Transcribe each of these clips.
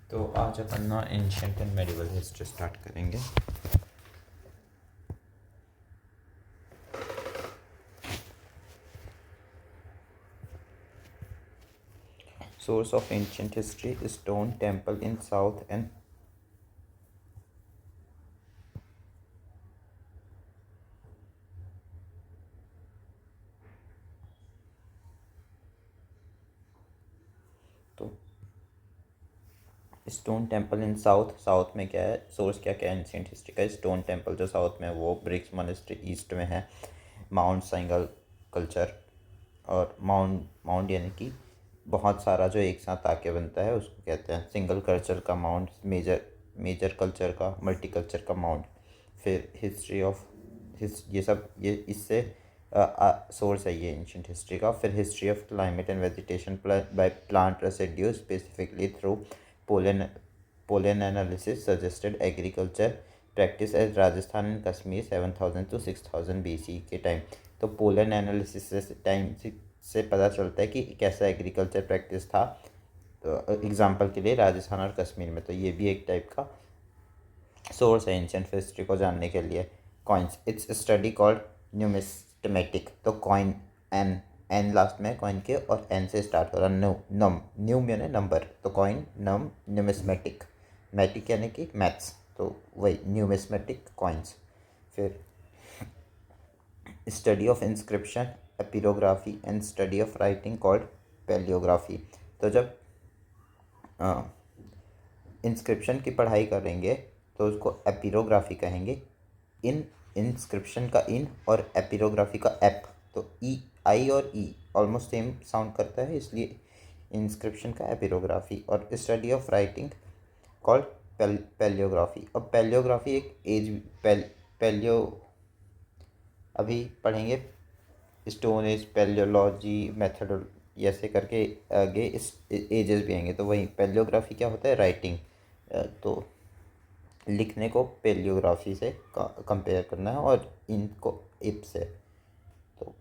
तो आज अपन ना ancient and medieval history start करेंगे। Source of ancient history stone temple in south and तो स्टोन टेम्पल इन साउथ में क्या है, सोर्स क्या क्या है एंशियंट हिस्ट्री का। स्टोन टेम्पल जो साउथ में है वो ब्रिक्स मोनेस्ट्री ईस्ट में है। माउंट साइंगल कल्चर और माउंट यानी कि बहुत सारा जो एक साथ आके बनता है उसको कहते हैं सिंगल कल्चर का माउंट, मेजर कल्चर का, मल्टी कल्चर का माउंट। फिर हिस्ट्री ऑफ ये सब ये इससे सोर्स है ये एंशियंट हिस्ट्री का। फिर history of climate and vegetation by plant residue specifically through pollen pollen analysis suggested agriculture practice as Rajasthan and Kashmir 7000 to 6000 BC के टाइम। तो पोलन एनालिसिस से टाइम से पता चलता है कि कैसा एग्रीकल्चर प्रैक्टिस था। तो एग्जांपल के लिए राजस्थान और कश्मीर में, तो ये भी एक टाइप का सोर्स है एंशियंट हिस्ट्री को जानने के लिए। Coins, it's study called numismatic. तो कॉइन एन एन लास्ट में कॉइन के और एन से स्टार्ट हो रहा। न्यू यानी नंबर, तो कॉइन नम न्यूमिस्मेटिक, मैटिक यानी कि मैथ्स, तो वही न्यूमिस्मेटिक कॉइन्स। फिर study of inscription epigraphy and study of writing called palaeography. तो जब इंस्क्रिप्शन की पढ़ाई करेंगे तो उसको एपिरोग्राफी कहेंगे। इन इंस्क्रिप्शन का इन और एपिरोग्राफी का एप, तो ई आई और ई ऑलमोस्ट सेम साउंड करता है, इसलिए इंस्क्रिप्शन का एपिरोग्राफी। और study of writing called palaeography. और पैलियोग्राफी एक पैलियो अभी पढ़ेंगे स्टोन एज, पैलियोलॉजी, मेथड, ऐसे करके आगे इस एजेस भी आएंगे। तो वही पैलियोग्राफी क्या होता है, राइटिंग, तो लिखने को पैलियोग्राफी से कंपेयर करना है और इनको इप से। तो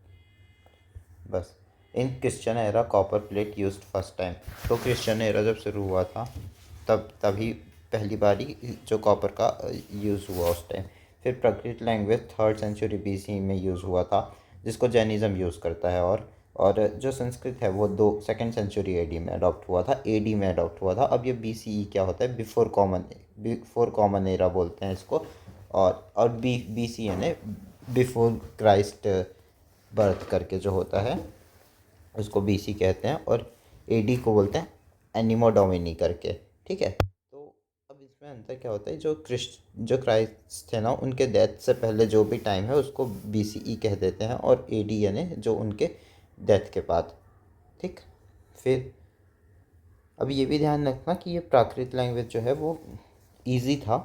बस इन Christian era copper plate used first time. तो क्रिश्चियन एरा जब शुरू हुआ था तभी पहली बारी जो कॉपर का यूज़ हुआ उस टाइम। फिर प्राकृत लैंग्वेज 3rd सेंचुरी BC में यूज़ हुआ था, जिसको जैनिज़्म यूज़ करता है। और जो संस्कृत है वो 2nd सेंचुरी AD में अडॉप्ट हुआ था, AD में अडॉप्ट हुआ था। अब ये BCE क्या होता है, बिफोर कॉमन एरा बोलते हैं इसको। और BC यानी बिफोर क्राइस्ट बर्थ करके जो होता है उसको BC कहते हैं। और AD को बोलते हैं एनिमो डोमिनी करके, ठीक है। तो अब इसमें अंतर क्या होता है, जो क्राइस्ट थे ना उनके डेथ से पहले जो भी टाइम है उसको BCE कह देते हैं, और AD यानी जो उनके डेथ के बाद, ठीक। फिर अब ये भी ध्यान रखना कि ये प्राकृत लैंग्वेज जो है वो इजी था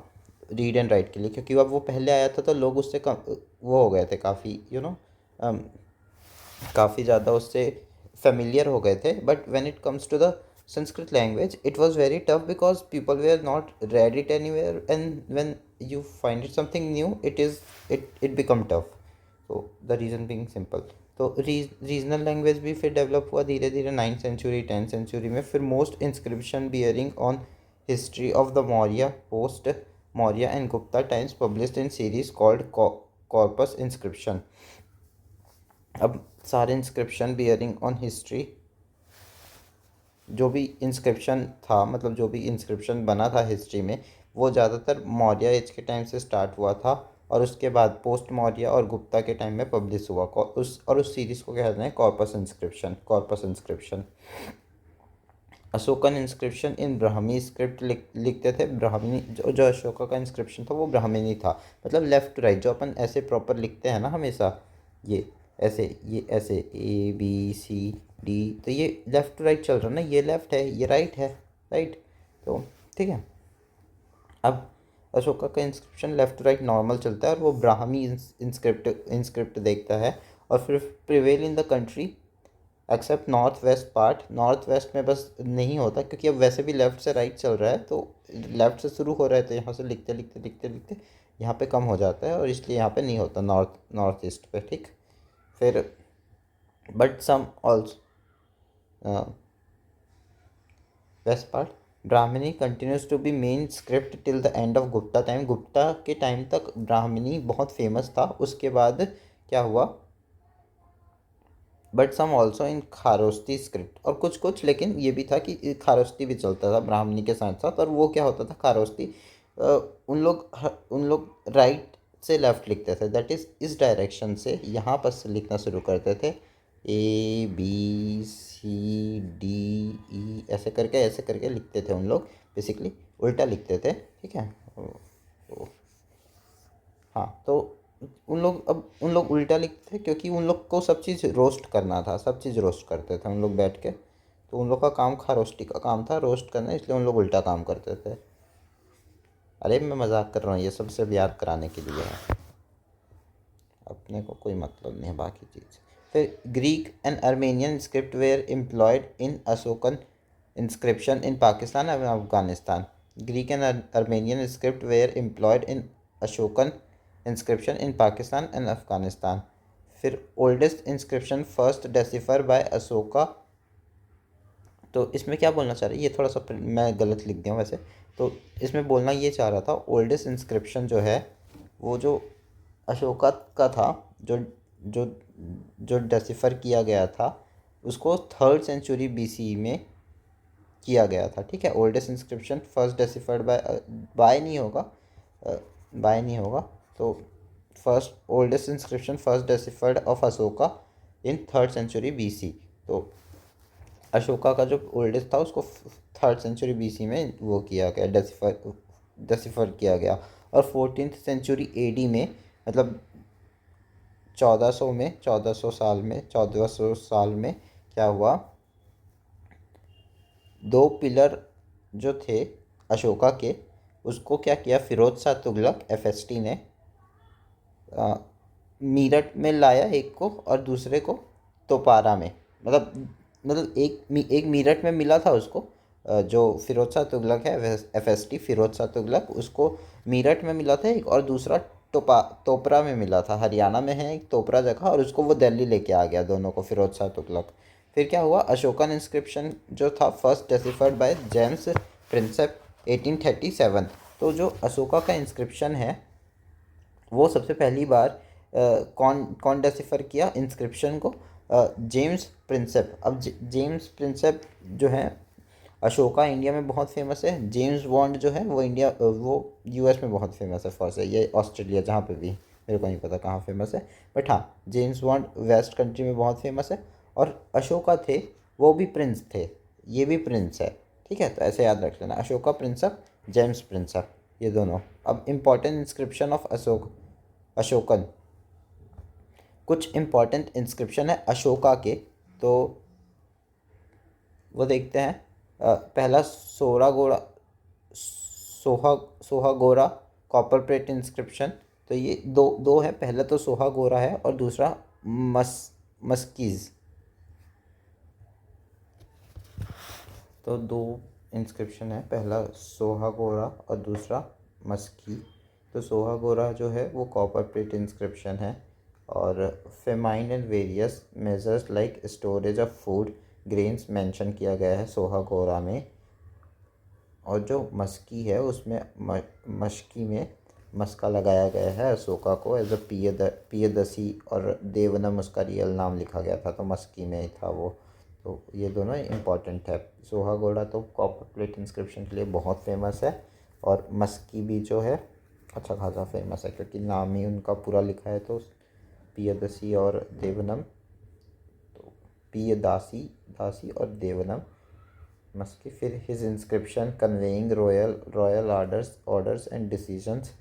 रीड एंड राइट के लिए, क्योंकि अब वो पहले आया था तो लोग उससे कम वो हो गए थे, काफ़ी काफ़ी ज़्यादा उससे फेमिलियर हो गए थे। But when it comes to the Sanskrit language it was very tough because people were not read it anywhere, and when you find it something new it become tough. तो द रीज़न बीइंग सिंपल। तो regional language भी फिर develop हुआ धीरे धीरे 9th century 10th century में। फिर most inscription bearing on history of the Maurya, post Maurya and Gupta times published in series called corpus inscription. अब सारे इंस्क्रिप्शन बियरिंग ऑन हिस्ट्री, जो भी इंस्क्रिप्शन था, मतलब जो भी इंस्क्रिप्शन बना था हिस्ट्री में, वो ज़्यादातर मौर्य एज के टाइम से स्टार्ट हुआ था और उसके बाद पोस्ट मौर्य और गुप्ता के टाइम में पब्लिश हुआ। उस सीरीज़ को कहते हैं कॉर्पस इंस्क्रिप्शन। अशोकन इंस्क्रिप्शन इन ब्राह्मी स्क्रिप्ट लिखते थे। ब्राह्मणी जो अशोका का इंस्क्रिप्शन था वो ब्राह्मणी था, मतलब लेफ्ट टू राइट, जो अपन ऐसे प्रॉपर लिखते हैं ना हमेशा, ये ये ऐसे ABCD, तो ये लेफ्ट टू राइट चल रहा है ना, ये लेफ्ट है ये राइट है, राइट। तो ठीक है। अब अशोका का inscription left to right normal चलता है और वो ब्राह्मी इंस्क्रिप्ट देखता है। और फिर prevail in the country accept north west part. North west में बस नहीं होता, क्योंकि अब वैसे भी लेफ़्ट से राइट चल रहा है, तो लेफ़्ट से शुरू हो रहा है तो यहाँ से लिखते लिखते लिखते लिखते यहाँ पे कम हो जाता है, और इसलिए यहाँ पे नहीं होता नॉर्थ ईस्ट पे, ठीक। फिर but some also west part Brahmani continues to be main script till the end of Gupta time. Gupta के टाइम तक ब्राह्मणी बहुत फेमस था। उसके बाद क्या हुआ, but some also in Kharosthi script, और कुछ कुछ लेकिन ये भी था कि खारोस्ती भी चलता था ब्राह्मणी के साथ साथ। और वो क्या होता था खारोस्ती, उन लोग राइट से लेफ़्ट लिखते थे, दैट इज़ इस डायरेक्शन से यहाँ पर से लिखना शुरू करते थे, ABCDE ऐसे करके लिखते थे उन लोग, बेसिकली उल्टा लिखते थे, ठीक है। हाँ, तो उन लोग उल्टा लिखते थे क्योंकि उन लोग को सब चीज़ रोस्ट करना था, सब चीज़ रोस्ट करते थे उन लोग बैठ के। तो उन लोग का काम खारोस्टी का काम था रोस्ट करना, इसलिए उन लोग उल्टा काम करते थे। अरे मैं मजाक कर रहा हूँ, ये सब सिर्फ याद कराने के लिए है, अपने को कोई मतलब नहीं है बाकी चीज़। फिर Greek and Armenian script were employed in Ashokan inscription in Pakistan and Afghanistan. Greek and Armenian script were employed in Ashokan inscription in Pakistan and Afghanistan. फिर oldest inscription first decipher by Ashoka. तो इसमें क्या बोलना चाह रहे हैं, ये थोड़ा सा मैं गलत लिख दिया वैसे। तो इसमें बोलना ये चाह रहा था, ओल्डेस्ट इंस्क्रिप्शन जो है वो जो अशोका का था, जो जो जो डेसिफर किया गया था, उसको 3rd सेंचुरी BC में किया गया था, ठीक है। Oldest inscription first deciphered by नहीं होगा, बाय नहीं होगा। तो first oldest inscription first deciphered of Ashoka in 3rd century BC। तो अशोका का जो ओल्डेस्ट था उसको 3rd सेंचुरी BC में वो किया गया, डेसिफर किया गया। और 14th सेंचुरी AD में, मतलब 1400 में, 1400 साल में क्या हुआ, 2 पिलर जो थे अशोका के, उसको क्या किया फिरोज शाह तुगलक FST ने मीरठ में लाया एक को, और दूसरे को तोपारा में, मतलब एक मीरठ में मिला था उसको, जो फिरोज शाह तुगलक है FST फिरोज शाह तुगलक, उसको मीरठ में मिला था एक, और दूसरा तोपरा में मिला था, हरियाणा में है एक तोपरा जगह, और उसको वो दिल्ली लेके आ गया दोनों को फिरोज शाह तुगलक। फिर क्या हुआ, अशोकन इंस्क्रिप्शन जो था first deciphered by James Prinsep 1837। तो जो अशोका का इंस्क्रिप्शन है वो सबसे पहली बार कौन कौन डेसिफर किया इंस्क्रिप्शन को, जेम्स प्रिंसेप। अब जेम्स प्रिंसेप जो है अशोका इंडिया में बहुत फेमस है, जेम्स बॉन्ड जो है वो US में बहुत फेमस है फॉर से, ये ऑस्ट्रेलिया जहाँ पे भी मेरे को नहीं पता कहाँ फेमस है, बट हाँ जेम्स बॉन्ड वेस्ट कंट्री में बहुत फेमस है। और अशोका थे वो भी प्रिंस थे, ये भी प्रिंस है, ठीक है। तो ऐसे याद रख लेना, अशोका प्रिंसप, जेम्स प्रिंसप, ये दोनों। अब इम्पॉर्टेंट इंस्क्रिप्शन ऑफ अशोकन, कुछ इम्पॉर्टेंट इंस्क्रिप्शन है अशोका के, तो वो देखते हैं। पहला सोहागोरा कॉपर प्लेट इंस्क्रिप्शन। तो ये दो दो है, पहला तो सोहागोरा है और दूसरा मस्कीज़। तो दो इंस्क्रिप्शन है, पहला सोहागोरा और दूसरा मस्की। तो सोहागोरा जो है वो कॉपर प्लेट इंस्क्रिप्शन है, और famine and various measures like storage of food grains mention किया गया है सोहागोरा में। और जो मस्की है उसमें मस्की में मस्का लगाया गया है अशोका को एज अ पियदसी, और देवनम उसका रियल नाम लिखा गया था, तो मस्की में ही था वो। तो ये दोनों इम्पॉर्टेंट है। सोहागोड़ा तो कॉपर प्लेट इंस्क्रिप्शन के लिए बहुत फेमस है, और मस्की भी जो है अच्छा खासा फेमस है क्योंकि नाम ही उनका पूरा लिखा है, तो पियदसी और देवनम, तो पियदासी दासी और देवनम मस्की। फिर his inscription conveying royal orders and decisions.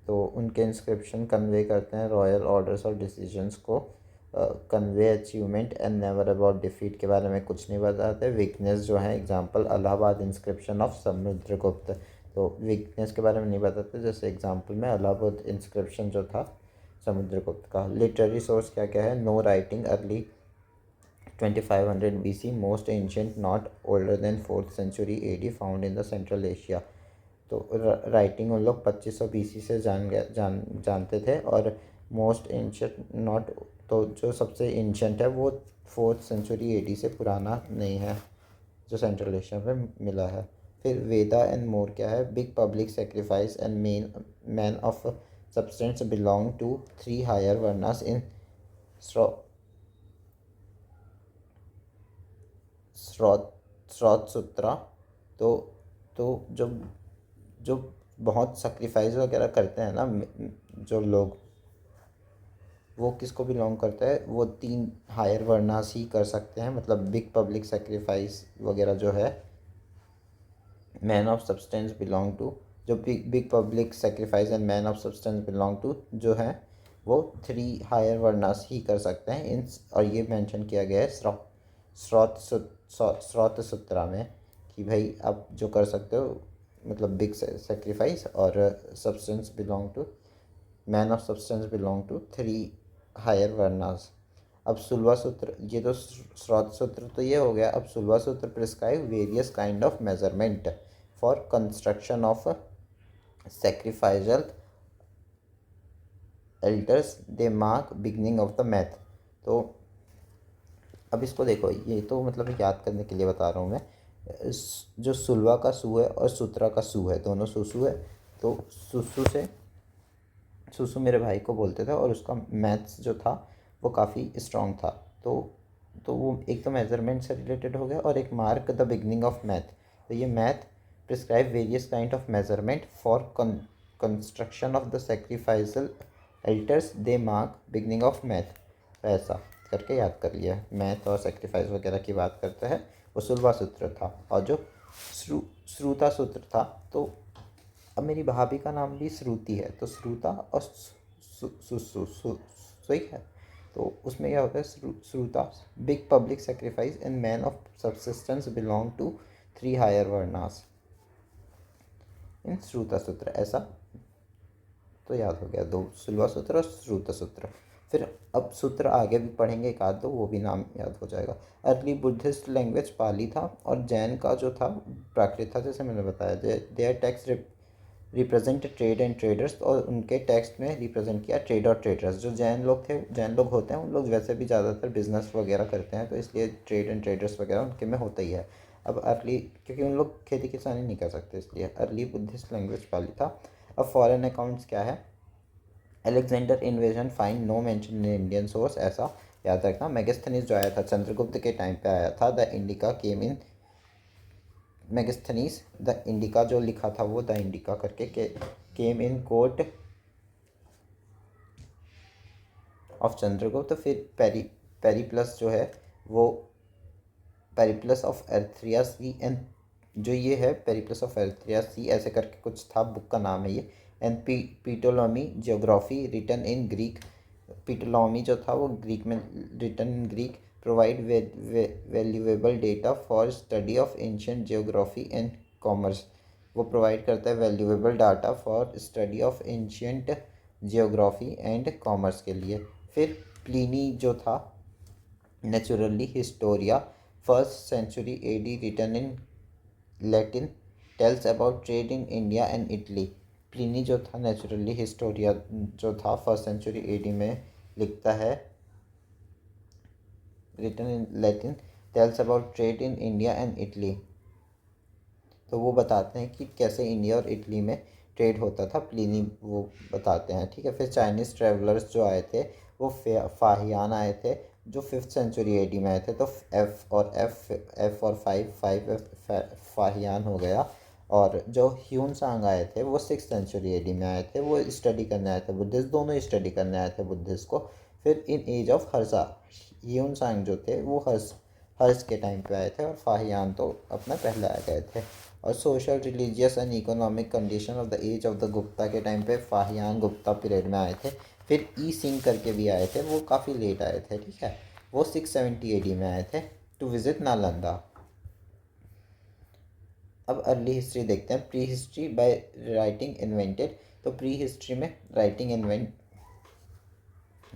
तो उनके इंस्क्रिप्शन कन्वे करते हैं रॉयल ऑर्डर्स और डिसीजंस को। Convey achievement and never about defeat के बारे में कुछ नहीं बताते। वीकनेस जो है example Allahabad inscription of Samudragupta, तो वीकनेस के बारे में नहीं बताते, जैसे एग्जांपल में इलाहाबाद इंस्क्रिप्शन जो था समुद्रगुप्त का। लिटरेरी सोर्स क्या क्या है, no writing early 2500 BC, most ancient not older than 4th century AD found in the Central Asia। तो राइटिंग उन लोग 2500 BC से जानते थे, और मोस्ट एंशंट नॉट, तो जो सबसे एंशंट है वो 4th सेंचुरी AD से पुराना नहीं है जो सेंट्रल एशिया में मिला है। फिर वेदा एंड मोर क्या है, big public sacrifice and man of substance belong to 3 higher varnas in Shrauta Sutra. तो जो जो बहुत सेक्रीफाइस वगैरह करते हैं ना जो लोग, वो किसको बिलोंग करता है, वो 3 हायर वर्नास ही कर सकते हैं। मतलब बिग पब्लिक सेक्रीफाइस वगैरह जो है, man of substance belong to, जो big public sacrifice and man of substance belong to जो है वो 3 हायर वर्नास ही कर सकते हैं इन। और ये मेंशन किया गया है स्रोत सूत्रा में कि भाई आप जो कर सकते हो, मतलब बिग सेक्रीफाइस और substance belong to, man of substance belong to 3 higher varnas. अब सुलवा सूत्र, ये तो स्रोत सूत्र तो ये हो गया। अब Shulba Sutra prescribe various kind of measurement for construction of sacrificial altars they mark beginning of the math. तो अब इसको देखो, ये तो मतलब याद करने के लिए बता रहा हूँ मैं। जो सुलवा का सू है और सूत्रा का सू है, दोनों सुसु है। तो सुसु से, सुसु मेरे भाई को बोलते थे और उसका मैथ्स जो था वो काफ़ी स्ट्रॉन्ग था। तो वो एक तो मेजरमेंट से रिलेटेड हो गया और एक mark the beginning of math. तो ये math prescribe various kind of measurement for construction of the sacrificial एल्टर्स they mark beginning of math. तो ऐसा करके याद कर लिया। मैथ और सेक्रीफाइस वगैरह की बात करते हैं, वो सुलवा सूत्र था। और जो श्रुता सूत्र था, तो अब मेरी भाभी का नाम भी श्रुति है, तो श्रुता और सही है। तो उसमें क्या होता है, Shrauta big public sacrifice and man of subsistence belong to 3 higher varnas in Shrauta Sutra. ऐसा तो याद हो गया, 2 सुलवा सूत्र और श्रुता सूत्र। फिर अब सूत्र आगे भी पढ़ेंगे एक आध, दो वो भी नाम याद हो जाएगा। अर्ली बुद्धिस्ट लैंग्वेज पाली था और जैन का जो था प्राकृत था, जैसे मैंने बताया। Their text represent trade and traders, और उनके टेक्स्ट में रिप्रेजेंट किया ट्रेड और ट्रेडर्स। जो जैन लोग थे, जैन लोग होते हैं, उन लोग वैसे भी ज़्यादातर बिजनेस वगैरह करते हैं, तो इसलिए ट्रेड एंड ट्रेडर्स वगैरह उनके में होता ही है। अब अर्ली, क्योंकि उन लोग खेती किसानी नहीं कर सकते, इसलिए अर्ली बुद्धिस्ट लैंग्वेज पाली था। अब फॉरेन अकाउंट्स क्या है, Alexander invasion find no mention in Indian source. ऐसा याद रखना। मेगास्थनीज जो आया था चंद्रगुप्त के टाइम पे आया था। The indica came in Megasthenes, the indica जो लिखा था वो द इंडिका करके केम इन कोर्ट ऑफ चंद्रगुप्त। फिर पेरीप्लस जो है वो पेरीप्लस ऑफ एर्थरिया सी, एंड जो ये है पेरीप्लस ऑफ एर्थरिया सी ऐसे करके कुछ था, बुक का नाम है ये। And Ptolemy geography written in Greek. Ptolemy जो था वो ग्रीक में, written in Greek. Provide valuable data for study of ancient geography and commerce. वो प्रोवाइड करता है valuable data for study of ancient geography and commerce के लिए। फिर प्लिनी जो था Naturalis Historia, 1st century AD, written in Latin, tells about trade in India and Italy। Pliny जो था नेचुरली हिस्टोरिया जो था 1st century AD में लिखता है, written in Latin, tells about trade in India and Italy। तो वो बताते हैं कि कैसे इंडिया और इटली में ट्रेड होता था, प्लिनी वो बताते हैं। ठीक है। फिर चाइनीज़ ट्रेवलर्स जो आए थे वो फाहियान आए थे, जो 5th century AD में आए थे। तो एफ और फाइव फाहियान हो गया। और जो ह्यून सांग आए थे वो 6th century AD में आए थे, वो स्टडी करने आए थे बुद्धिस्ट, दोनों स्टडी करने आए थे बुद्धिस्ट को। फिर इन एज ऑफ हर्षा, ह्यून सांग जो थे वो हर्ष के टाइम पे आए थे, और फाहियान तो अपना पहले आ गए थे। और social religious and economic condition of the age of the Gupta के टाइम पे फाहियान गुप्ता पीरियड में आए थे। फिर ई सिंह करके भी आए थे, वो काफ़ी लेट आए थे। ठीक है। वो 670 AD में आए थे टू विजिट नालंदा। अब अर्ली हिस्ट्री देखते हैं। Pre history by writing invented. तो प्री हिस्ट्री में राइटिंग इन्वेंट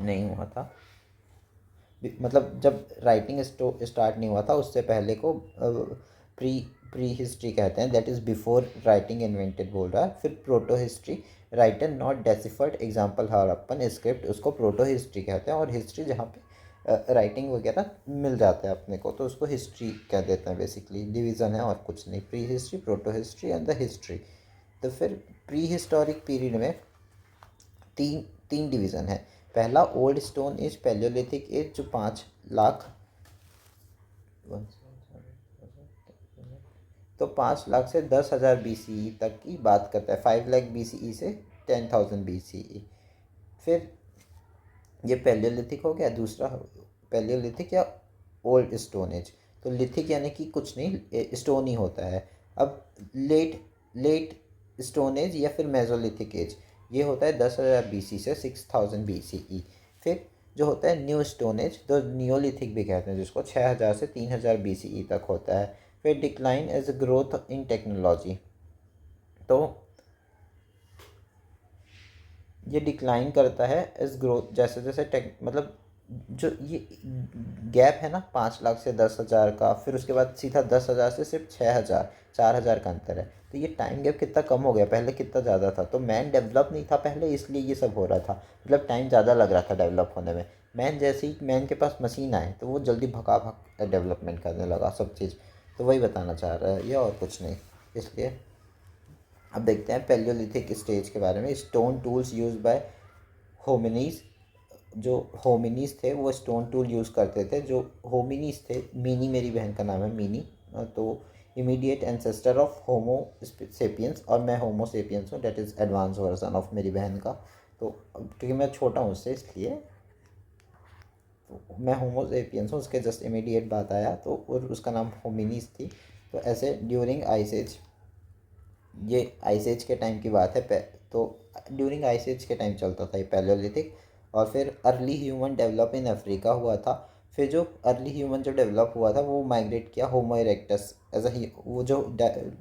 नहीं हुआ था, मतलब जब राइटिंग स्टार्ट नहीं हुआ था उससे पहले को प्री हिस्ट्री कहते हैं। That is before writing invented बोल रहा है। फिर proto history, writer not deciphered, example Harappan script, उसको प्रोटो हिस्ट्री कहते हैं। और हिस्ट्री जहाँ पे राइटिंग वगैरह मिल जाता है अपने को, तो उसको हिस्ट्री कह देते हैं। बेसिकली डिवीज़न है और कुछ नहीं, pre history, proto history and the history. तो फिर प्री हिस्टोरिक पीरियड में तीन तीन डिवीज़न है। पहला old stone age, palaeolithic age जो 5 लाख, तो 5 लाख से 10,000 BCE तक की बात करता है। 5 लाख BCE से 10,000 BCE। फिर ये पैलियोलिथिक हो गया। दूसरा पैलियोलिथिक या ओल्ड स्टोन एज। तो लिथिक यानी कि कुछ नहीं, स्टोन ही होता है। अब लेट लेट स्टोन एज या फिर मेजोलिथिक एज, ये होता है 10,000 BC से 6,000 BCE। फिर जो होता है न्यू स्टोन एज, तो नियोलिथिक भी कहते हैं जिसको, 6,000 से 3,000 BCE तक होता है। फिर decline age growth in technology, तो ये डिक्लाइन करता है एज ग्रोथ, जैसे जैसे टेक मतलब जो ये गैप है ना 5 लाख से 10,000 का, फिर उसके बाद सीधा 10,000 से सिर्फ 6,000, 4,000 का अंतर है। तो ये टाइम गैप कितना कम हो गया, पहले कितना ज़्यादा था। तो मैन डेवलप नहीं था पहले, इसलिए ये सब हो रहा था, मतलब टाइम ज़्यादा लग रहा था डेवलप होने में। मैन जैसे ही मैन के पास मशीन आए तो वो जल्दी भगा भग डेवलपमेंट करने लगा सब चीज़। तो वही बताना चाह रहा है ये, और कुछ नहीं। इसलिए अब देखते हैं पैलियोलिथिक स्टेज के बारे में। स्टोन टूल्स यूज बाय होमिनीज, जो होमिनीज थे वो स्टोन टूल यूज़ करते थे। जो होमिनीज थे, मीनी मेरी बहन का नाम है मीनी, तो immediate ancestor of homo sapiens, और मैं होमो सेपियंस हूँ, that is advance version of मेरी बहन का। तो क्योंकि मैं छोटा हूँ उससे, इसलिए तो मैं होमो सेपियंस हूँ, उसके जस्ट इमीडिएट बात आया तो, और उसका नाम होमिनीज थी। तो ऐसे ड्यूरिंग आइस एज, ये आइस एज के टाइम की बात है। तो ड्यूरिंग आइस एज के टाइम चलता था ये पैलियोलिथिक। और फिर early human develop in Africa हुआ था। फिर जो अर्ली ह्यूमन जो डेवलप हुआ था वो माइग्रेट किया होमो इरेक्टस एज अ, वो जो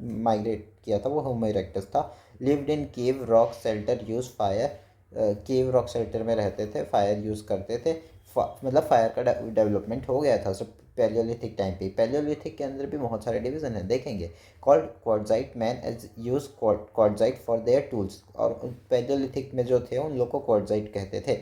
माइग्रेट किया था वो होमो इरेक्टस था। Lived in cave rock shelter, use fire, cave rock shelter में रहते थे, फायर यूज़ करते थे। मतलब फायर का डेवलपमेंट हो गया था सब पैलियोलिथिक टाइम पे। पैलियोलिथिक के अंदर भी बहुत सारे डिवीजन हैं, देखेंगे। Called quartzite man age use quartzite for their tools, और पैलियोलिथिक में जो थे उन लोग को क्वार्टजाइट कहते थे।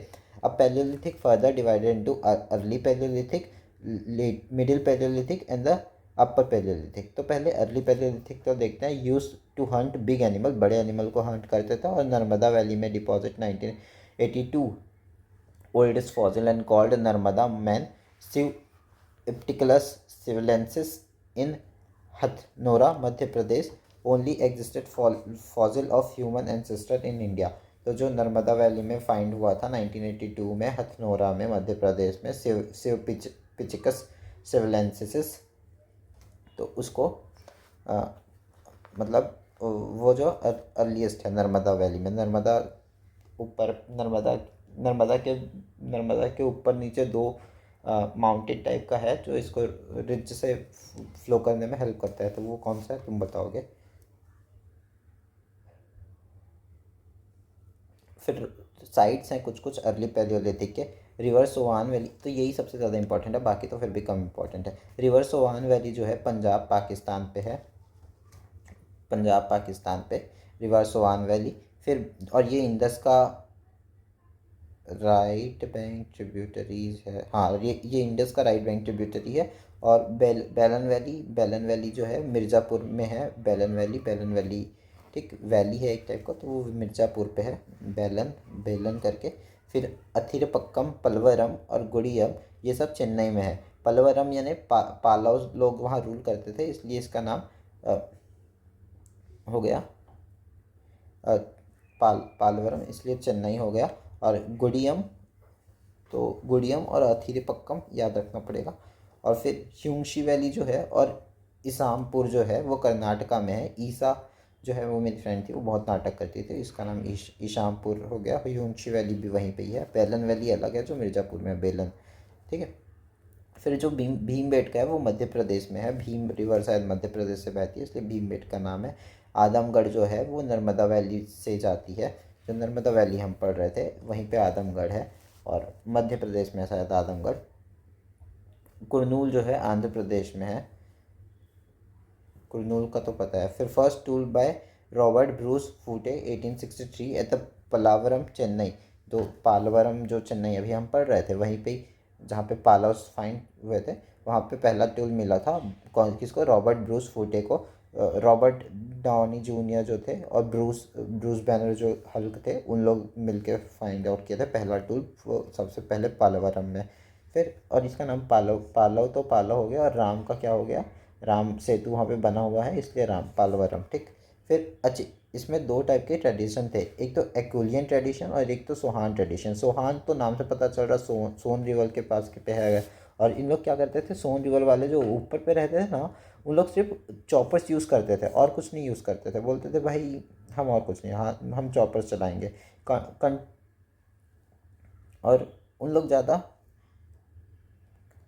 अब palaeolithic further divided into early palaeolithic, late middle palaeolithic and the upper palaeolithic. तो पहले अर्ली पैलियोलिथिक तो देखते हैं। Use to hunt big animal, बड़े एनिमल को हंट करते थे। और नर्मदा वैली में deposit 1982 oldest fossil and called Narmada man Ipticus sivalensis in Hathnora, Madhya Pradesh. Only existed fossil of human ancestor in India। तो जो नर्मदा वैली में फाइंड हुआ था 1982 में हथनोरा में मध्य प्रदेश में, सिव पिचिकस सिवलेंसिस, तो उसको मतलब वो जो अर्लीस्ट है नर्मदा वैली में। नर्मदा ऊपर, नर्मदा के ऊपर नीचे दो माउंटेन टाइप का है जो इसको रिज से फ्लो करने में हेल्प करता है। तो वो कौन सा है तुम बताओगे। फिर साइट्स हैं कुछ कुछ अर्ली पैलियोलिथिक के। रिवर सोवान वैली, तो यही सबसे ज़्यादा इंपॉर्टेंट है, बाकी तो फिर भी कम इंपॉर्टेंट है। रिवर सोवान वैली जो है पंजाब पाकिस्तान पे है, पंजाब पाकिस्तान पे रिवर सोवान वैली। फिर और ये इंडस का राइट बैंक ट्रिब्यूटरीज है, हाँ ये इंडस का राइट बैंक ट्रिब्यूटरी है। और बेलन वैली जो है मिर्ज़ापुर में है। बेलन वैली ठीक वैली है एक टाइप का, तो वो मिर्ज़ापुर पे है, बेलन करके। फिर अथिरपक्कम, पलवरम और गुड़ियम, ये सब चेन्नई में है। पलवरम यानी पालव लोग वहाँ रूल करते थे, इसलिए इसका नाम हो गया पालवरम, इसलिए चेन्नई हो गया। और गुडियम, तो गुडियम और अथिरपक्कम याद रखना पड़ेगा। और फिर ह्यूंशी वैली जो है और इसामपुर जो है वो कर्नाटका में है। ईसा जो है वो मेरी फ्रेंड थी, वो बहुत नाटक करती थी, इसका नाम ईशामपुर हो गया। ह्यूंशी वैली भी वहीं पे ही है। बेलन वैली अलग है जो मिर्ज़ापुर में है, बेलन, ठीक है। फिर जो भीमबेटका है वो मध्य प्रदेश में है। भीम रिवर शायद मध्य प्रदेश से बहती है, इसलिए भीमबेटका नाम है। आदमगढ़ जो है वो नर्मदा वैली से जाती है। जो नर्मदा वैली हम पढ़ रहे थे वहीं पे आदमगढ़ है, और मध्य प्रदेश में शायद आदमगढ़। कुरनूल जो है आंध्र प्रदेश में है, कुरनूल का तो पता है। फिर first tool by Robert Bruce फूटे 1863 एट द पलावरम चेन्नई। तो पालवरम जो चेन्नई अभी हम पढ़ रहे थे वहीं पे जहाँ पे पालव्स फाइंड हुए थे वहाँ पे पहला टूल मिला था। कौन किसको? रॉबर्ट ब्रूस फूटे को। रॉबर्ट डाउनी जूनियर जो थे और ब्रूस ब्रूस बैनर जो हल्क थे, उन लोग मिलके फाइंड आउट किए थे पहला टूल, वो सबसे पहले पालवरम में। फिर और इसका नाम पालव पालव तो पालव हो गया, और राम का क्या हो गया? राम सेतु वहाँ पे बना हुआ है इसलिए राम पालवरम। ठीक। फिर अच्छा, इसमें दो टाइप के ट्रेडिशन थे, एक तो एक्विलियन ट्रेडिशन और एक तो सोहान ट्रेडिशन। सोहान तो नाम से पता चल रहा, सोन रिवर के पास के पे है। और इन लोग क्या करते थे, सोन रिवर वाले जो ऊपर पे रहते थे ना, उन लोग सिर्फ चॉपर्स यूज़ करते थे और कुछ नहीं यूज़ करते थे। बोलते थे भाई हम और कुछ नहीं, हाँ हम चॉपर्स चलाएंगे। और उन लोग ज़्यादा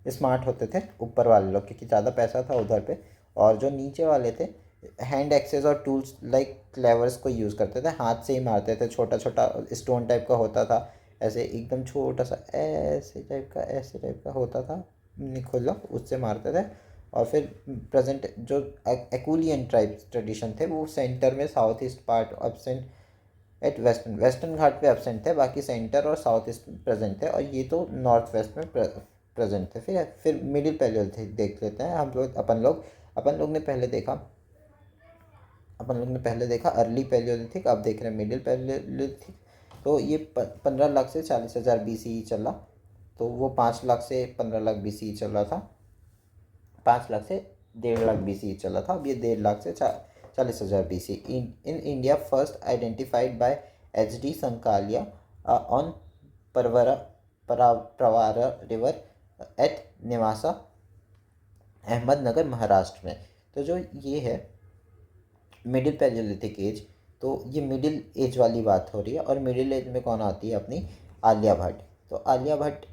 स्मार्ट होते थे ऊपर वाले लोग, क्योंकि ज़्यादा पैसा था उधर पे। और जो नीचे वाले थे, हैंड एक्सेस और टूल्स लाइक क्लेवर्स को यूज़ करते थे, हाथ से ही मारते थे। छोटा छोटा स्टोन टाइप का होता था, ऐसे एकदम छोटा सा, ऐसे टाइप का होता था, निखोला उससे मारते थे। और फिर प्रेजेंट जो एक्विलियन ट्राइब ट्रेडिशन थे, वो सेंटर में south east part absent, at western Ghat पे एब्सेंट थे, बाकी सेंटर और साउथ ईस्ट में प्रेजेंट थे, और ये तो नॉर्थ वेस्ट में प्रेजेंट थे। फिर मिडिल पैलियोलिथिक देख लेते हैं हम लोग। अपन लोग ने पहले देखा, अर्ली पैलियोलिथिक, अब देख रहे हैं मिडिल पैलियोलिथिक। तो ये 15 लाख से 40,000 BCE चला। तो वो 5 लाख से 15 लाख BCE चल रहा था, 5 लाख से 1.5 लाख BCE चला था। अब ये 1.5 लाख से 40,000 BC। In India first identified by HD Sankalia on Pravara river at Nevasa, Ahmednagar, Maharashtra में। तो जो ये है मिडिल पैलियोलिथिक एज, तो ये मिडिल एज वाली बात हो रही है। और मिडिल एज में कौन आती है? अपनी आलिया भट्ट। तो आलिया भट्ट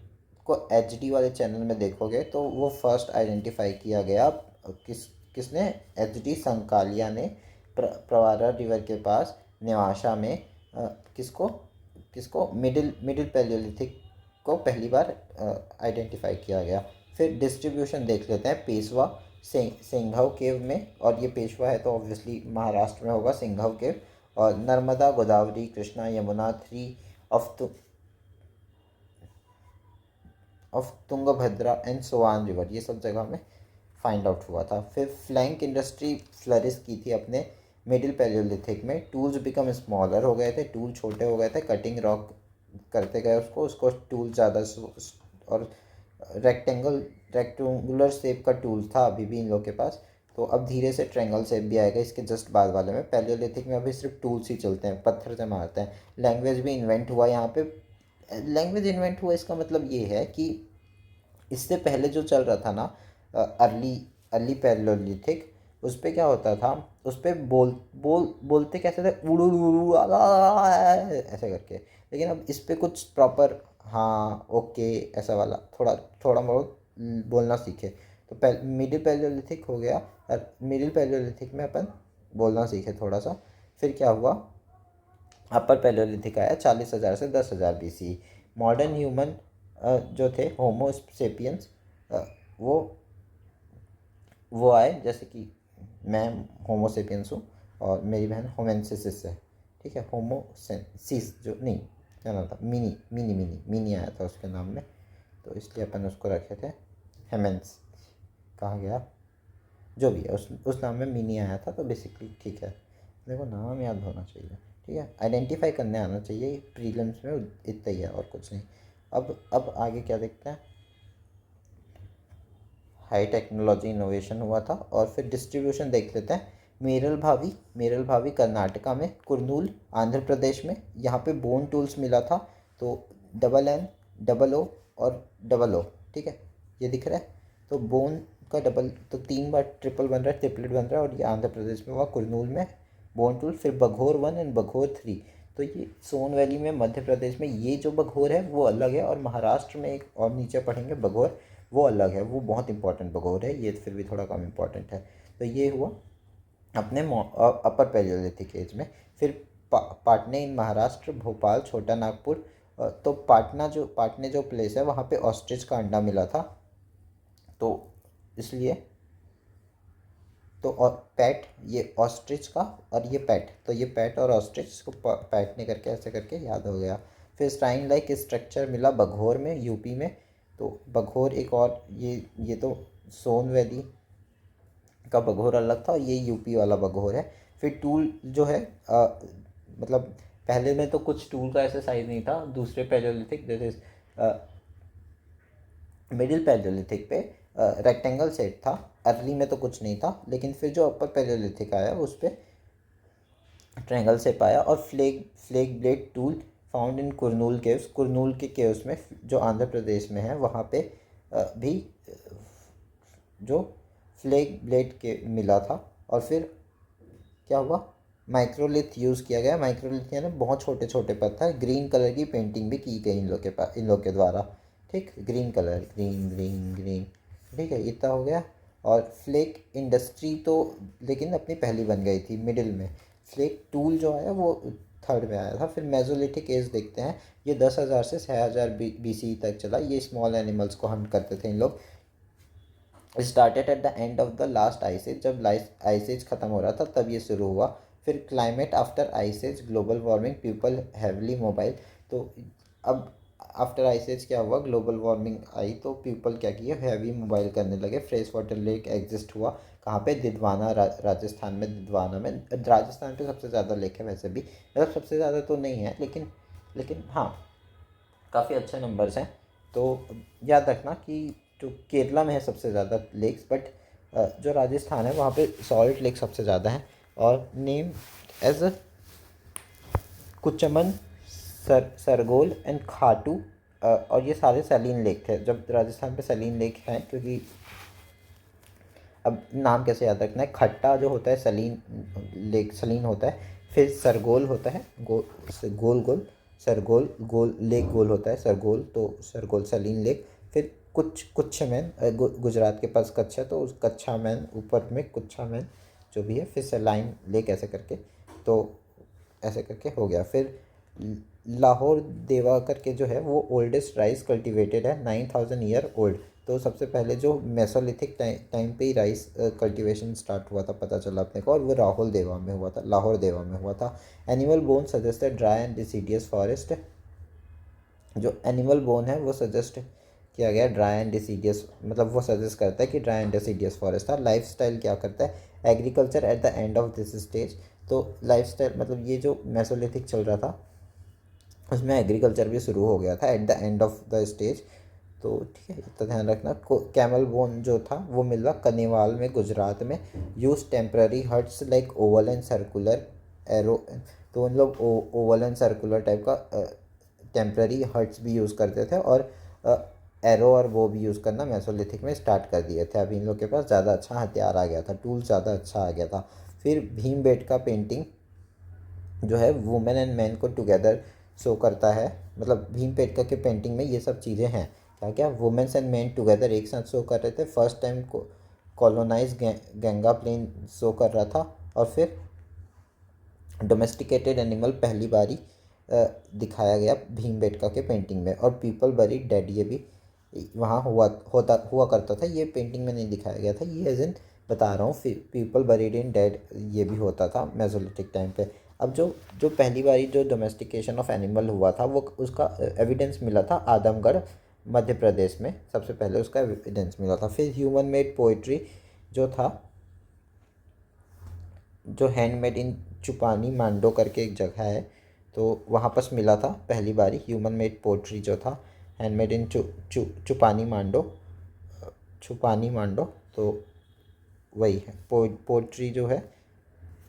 को HD वाले चैनल में देखोगे तो वो फर्स्ट आइडेंटिफाई किया गया। किसने? HD संकालिया ने प्रवारा रिवर के पास निवासा में किसको किसको मिडिल पैलियोलिथिक को पहली बार आइडेंटिफाई किया गया। फिर डिस्ट्रीब्यूशन देख लेते हैं। पेशवा सिंघव केव में, और ये पेशवा है तो ऑब्वियसली महाराष्ट्र में होगा सिंघव केव। और Narmada, Godavari, Krishna, Yamuna, 3 of Tungabhadra and Soan river, ये सब जगह में फाइंड आउट हुआ था। फिर फ्लैंक इंडस्ट्री फ्लरिश की थी अपने मिडिल पैलियोलिथिक में। टूल्स बिकम स्मॉलर हो गए थे, टूल छोटे हो गए थे, कटिंग रॉक करते गए उसको टूल ज़्यादा, और रेक्टेंगुलर शेप का टूल था अभी भी इन लोग के पास। तो अब धीरे से ट्रायंगल शेप भी आएगा इसके जस्ट बाद वाले में। पैलियोलिथिक में अभी सिर्फ टूल्स ही चलते हैं, पत्थर से मारते हैं। लैंग्वेज भी इन्वेंट हुआ यहाँ पे। लैंग्वेज इन्वेंट हुआ इसका मतलब ये है कि इससे पहले जो चल रहा था ना, अर्ली अर्ली पैलियोलिथिक, उस पर क्या होता था, उस पर बोलते कैसे थे, उड़ू उड़ू ऐसे करके। लेकिन अब इस पर कुछ प्रॉपर, हाँ ओके ऐसा वाला थोड़ा थोड़ा बहुत बोलना सीखे। तो मिडिल पैलियोलिथिक हो गया, और मिडिल पैलियोलिथिक में अपन बोलना सीखे थोड़ा सा। फिर क्या हुआ, अपर पैलियोलिथिक आया 40,000 से 10,000 BC। मॉडर्न ह्यूमन जो थे होमो सेपियंस, वो आए, जैसे कि मैं होमो सेपियंस हूँ और मेरी बहन होमेंसिस है। ठीक है, होमोसेंसिस जो नहीं, क्या नाम था, मिनी आया था उसके नाम में, तो इसलिए अपन उसको रखे थे हेमेंस। कहाँ गया, जो भी है उस नाम में मिनी आया था, तो बेसिकली ठीक है। देखो नाम याद होना चाहिए, ठीक है, आइडेंटिफाई करने आना चाहिए। प्रीलिम्स में इतना ही है और कुछ नहीं। अब आगे क्या देखते हैं। हाई टेक्नोलॉजी इनोवेशन हुआ था। और फिर डिस्ट्रीब्यूशन देख लेते हैं। मेरल भावी कर्नाटका में, कुरनूल आंध्र प्रदेश में। यहाँ पे बोन टूल्स मिला था, तो NN, OO और OO, ठीक है, ये दिख रहा है। तो बोन का डबल, तो 3 बार ट्रिपल बन रहा है, ट्रिपलेट बन रहा है। और ये आंध्र प्रदेश में हुआ, कुरनूल में बोन टूल। फिर बघोर 1 एंड बघोर 3, तो ये सोन वैली में मध्य प्रदेश में ये जो बघोर है वो अलग है, और महाराष्ट्र में एक और नीचे पढ़ेंगे बघोर, वो अलग है, वो बहुत इंपॉर्टेंट बघोर है, ये फिर भी थोड़ा कम इंपॉर्टेंट है। तो ये हुआ अपने अपर पैलियोलिथिक एज में। फिर पाटने इन महाराष्ट्र, भोपाल, छोटा नागपुर। तो पाटने जो प्लेस है वहाँ पे ऑस्ट्रिच का अंडा मिला था, तो इसलिए तो और पैट, ये ऑस्ट्रिच का, और ये पैट, तो ये पैट और ऑस्ट्रिच को पैट ने करके ऐसे करके याद हो गया। फिर स्टाइन लाइक स्ट्रक्चर मिला बघोर में, यूपी में। तो बघोर एक और, ये तो सोन वैली का बघोर अलग था, और ये यूपी वाला बघोर है। फिर टूल जो है मतलब पहले में तो कुछ टूल का ऐसा साइज नहीं था, दूसरे पैलियोलिथिक जैसे मिडिल पैलियोलिथिक पे रेक्टेंगल सेट था। अर्ली में तो कुछ नहीं था, लेकिन फिर जो अपर पैलियोलिथिक आया उस पर ट्रायंगल शेप आया। और flag blade tool found in Kurnool caves, Kurnool के केव्स में जो आंध्र प्रदेश में है वहाँ पे भी जो फ्लेग ब्लेड के मिला था। और फिर क्या हुआ, माइक्रोलिथ यूज़ किया गया। माइक्रोलिथ यानी बहुत छोटे छोटे पत्थर। ग्रीन कलर की पेंटिंग भी की गई इन लोग के पास, इन लोग के द्वारा। ठीक, green colour, green green green, ठीक है, इतना हो गया। और फ्लेक इंडस्ट्री तो लेकिन अपनी पहली बन गई थी मिडिल में। फ्लेक टूल जो आया वो थर्ड में आया था। फिर मेजोलिथिक एज देखते हैं, ये 10,000 से 6,000 BC तक चला। ये स्मॉल एनिमल्स को हंट करते थे इन लोग। Started at the end of the last ice age, जब आइस एज ख़त्म हो रहा था तब ये शुरू हुआ। फिर climate after ice age, global warming, people heavily mobile. तो अब आफ्टर आइस एज क्या हुआ, ग्लोबल वार्मिंग आई तो पीपल क्या किए, हैवी मोबाइल करने लगे। फ्रेश वाटर लेक एग्जिस्ट हुआ कहाँ पे, दिद्वाना, राजस्थान में। दिद्वाना में, राजस्थान पे सबसे ज़्यादा लेक है वैसे भी, मतलब सबसे ज़्यादा तो नहीं है, लेकिन हाँ काफ़ी अच्छे नंबर्स हैं। तो याद रखना कि जो केरला में है सबसे ज़्यादा लेक्स, बट जो राजस्थान है वहाँ पे सॉल्ट लेक सबसे ज़्यादा है। और name as Kuchaman, Sargol and Khatu. और ये सारे सैलीन लेक थे। जब राजस्थान पे सैलीन लेक है, क्योंकि अब नाम कैसे याद रखना है, खट्टा जो होता है सलीन लेक, सलीन होता है। फिर सरगोल होता है, गोल गोल, सरगोल गोल, लेक गोल होता है सरगोल, तो सरगोल सलीन लेक। फिर कुछ मैन, गुजरात के पास कच्छ है तो उस कच्छा मैन ऊपर में कुच्छा मैन जो भी है। फिर सलाइन लेक ऐसे करके, तो ऐसे करके हो गया। फिर लाहौर देवा करके जो है वो ओल्डेस्ट राइस कल्टिवेटेड है, 9,000 ईयर ओल्ड। तो सबसे पहले जो मेसोलिथिक टाइम पे ही राइस कल्टीवेशन स्टार्ट हुआ था, पता चला अपने को, और वो राहुल देवा में हुआ था, लाहौर देवा में हुआ था। Animal bone suggested dry and deciduous forest, जो एनिमल बोन है वो सजेस्ट किया गया ड्राई एंड डिसीडियस, मतलब वो सजेस्ट करता है कि ड्राई एंड डिसीडियस फॉरेस्ट था। लाइफ स्टाइल क्या करता है, agriculture eight the end of this stage. तो लाइफ स्टाइल मतलब ये जो मेसोलिथिक चल रहा था उसमें एग्रीकल्चर भी शुरू हो गया था eight the end of the stage. तो ठीक है, इतना ध्यान रखना। कैमल बोन जो था वो मिला कनेवाल में, गुजरात में। Use temporary huts like Oval and circular arrow, तो उन लोग ओवल एंड सर्कुलर टाइप का टेम्प्ररी हट्स भी यूज़ करते थे। और एरो और वो भी यूज़ करना मेसोलिथिक में स्टार्ट कर दिए थे। अभी इन लोग के पास ज़्यादा अच्छा हथियार आ गया था, टूल ज़्यादा अच्छा आ गया था। फिर भीमबेटका पेंटिंग जो है वुमेन एंड मैन को टुगेदर शो करता है। मतलब भीमपेटका के पेंटिंग में ये सब चीज़ें हैं। क्या क्या, वुमेन्स एंड मैन टुगेदर एक साथ शो कर रहे थे। फर्स्ट टाइम को कॉलोनाइज गंगा प्लेन शो कर रहा था। और फिर डोमेस्टिकेटेड एनिमल पहली बारी दिखाया गया भीमबेटका के पेंटिंग में। और पीपल बरी डेड, ये भी वहाँ हुआ करता था। ये पेंटिंग में नहीं दिखाया गया था, ये एज इन बता रहा हूँ। पीपल बरीड इन डेड ये भी होता था मेसोलिथिक टाइम पे। अब जो जो पहली बारी जो डोमेस्टिकेशन ऑफ एनिमल हुआ था वो उसका एविडेंस मिला था आदमगढ़ मध्य प्रदेश में, सबसे पहले उसका एविडेंस मिला था। फिर ह्यूमन मेड पोइट्री जो था, जो हैंडमेड इन चुपानी मांडो करके एक जगह है, तो वहाँ पर मिला था पहली बारी ह्यूमन मेड पोट्री जो था, हैंडमेड इन चुपानी मांडो, छुपानी मांडो। तो वही है पोट्री जो है,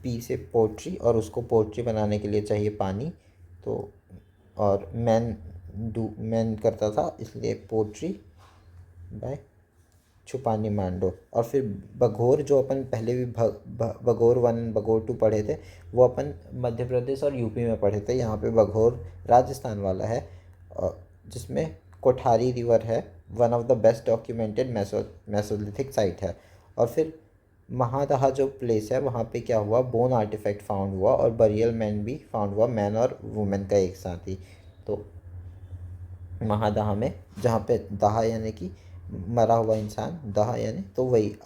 पी से पोट्री, और उसको पोट्री बनाने के लिए चाहिए पानी। तो और मैन करता था, इसलिए पोट्री बाय छुपानी मांडो। और फिर बघोर जो अपन पहले भी बघोर 1 बघोर 2 पढ़े थे, वो अपन मध्य प्रदेश और यूपी में पढ़े थे। यहाँ पे बघोर राजस्थान वाला है, जिसमें कोठारी रिवर है, one of the best documented Mesolithic site है। और फिर महादहा जो प्लेस है वहाँ पे क्या हुआ, बोन आर्टिफैक्ट फाउंड हुआ और बरियल मैन भी फाउंड हुआ, मैन और वुमेन का एक साथ ही। तो महादहा में, जहाँ पे दहा यानी कि मरा हुआ इंसान, दहा यानी तो वही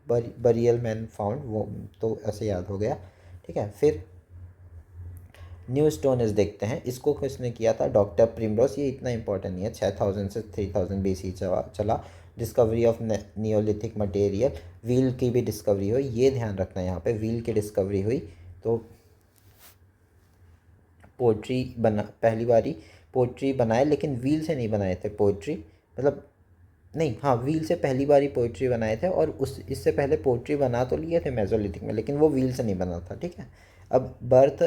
बरियल मैन फाउंड, वो तो ऐसे याद हो गया। ठीक है। फिर न्यू स्टोनेज देखते हैं, इसको किसने किया था? डॉक्टर प्रिमरोस। ये इतना इंपॉर्टेंट नहीं है, 6000 से 3000 BC चला। Discovery of Neolithic material, wheel की भी डिस्कवरी हुई, ये ध्यान रखना है यहाँ पे, व्हील की डिस्कवरी हुई। तो पोट्री बना, पहली बारी पोट्री बनाए, लेकिन व्हील से नहीं बनाए थे पोट्री, मतलब नहीं, हाँ, व्हील से पहली बारी पोइट्री बनाए थे, और उस इससे पहले पोइट्री बना तो लिए थे मेसोलिथिक में, लेकिन वो व्हील से नहीं बना था, ठीक है। अब birth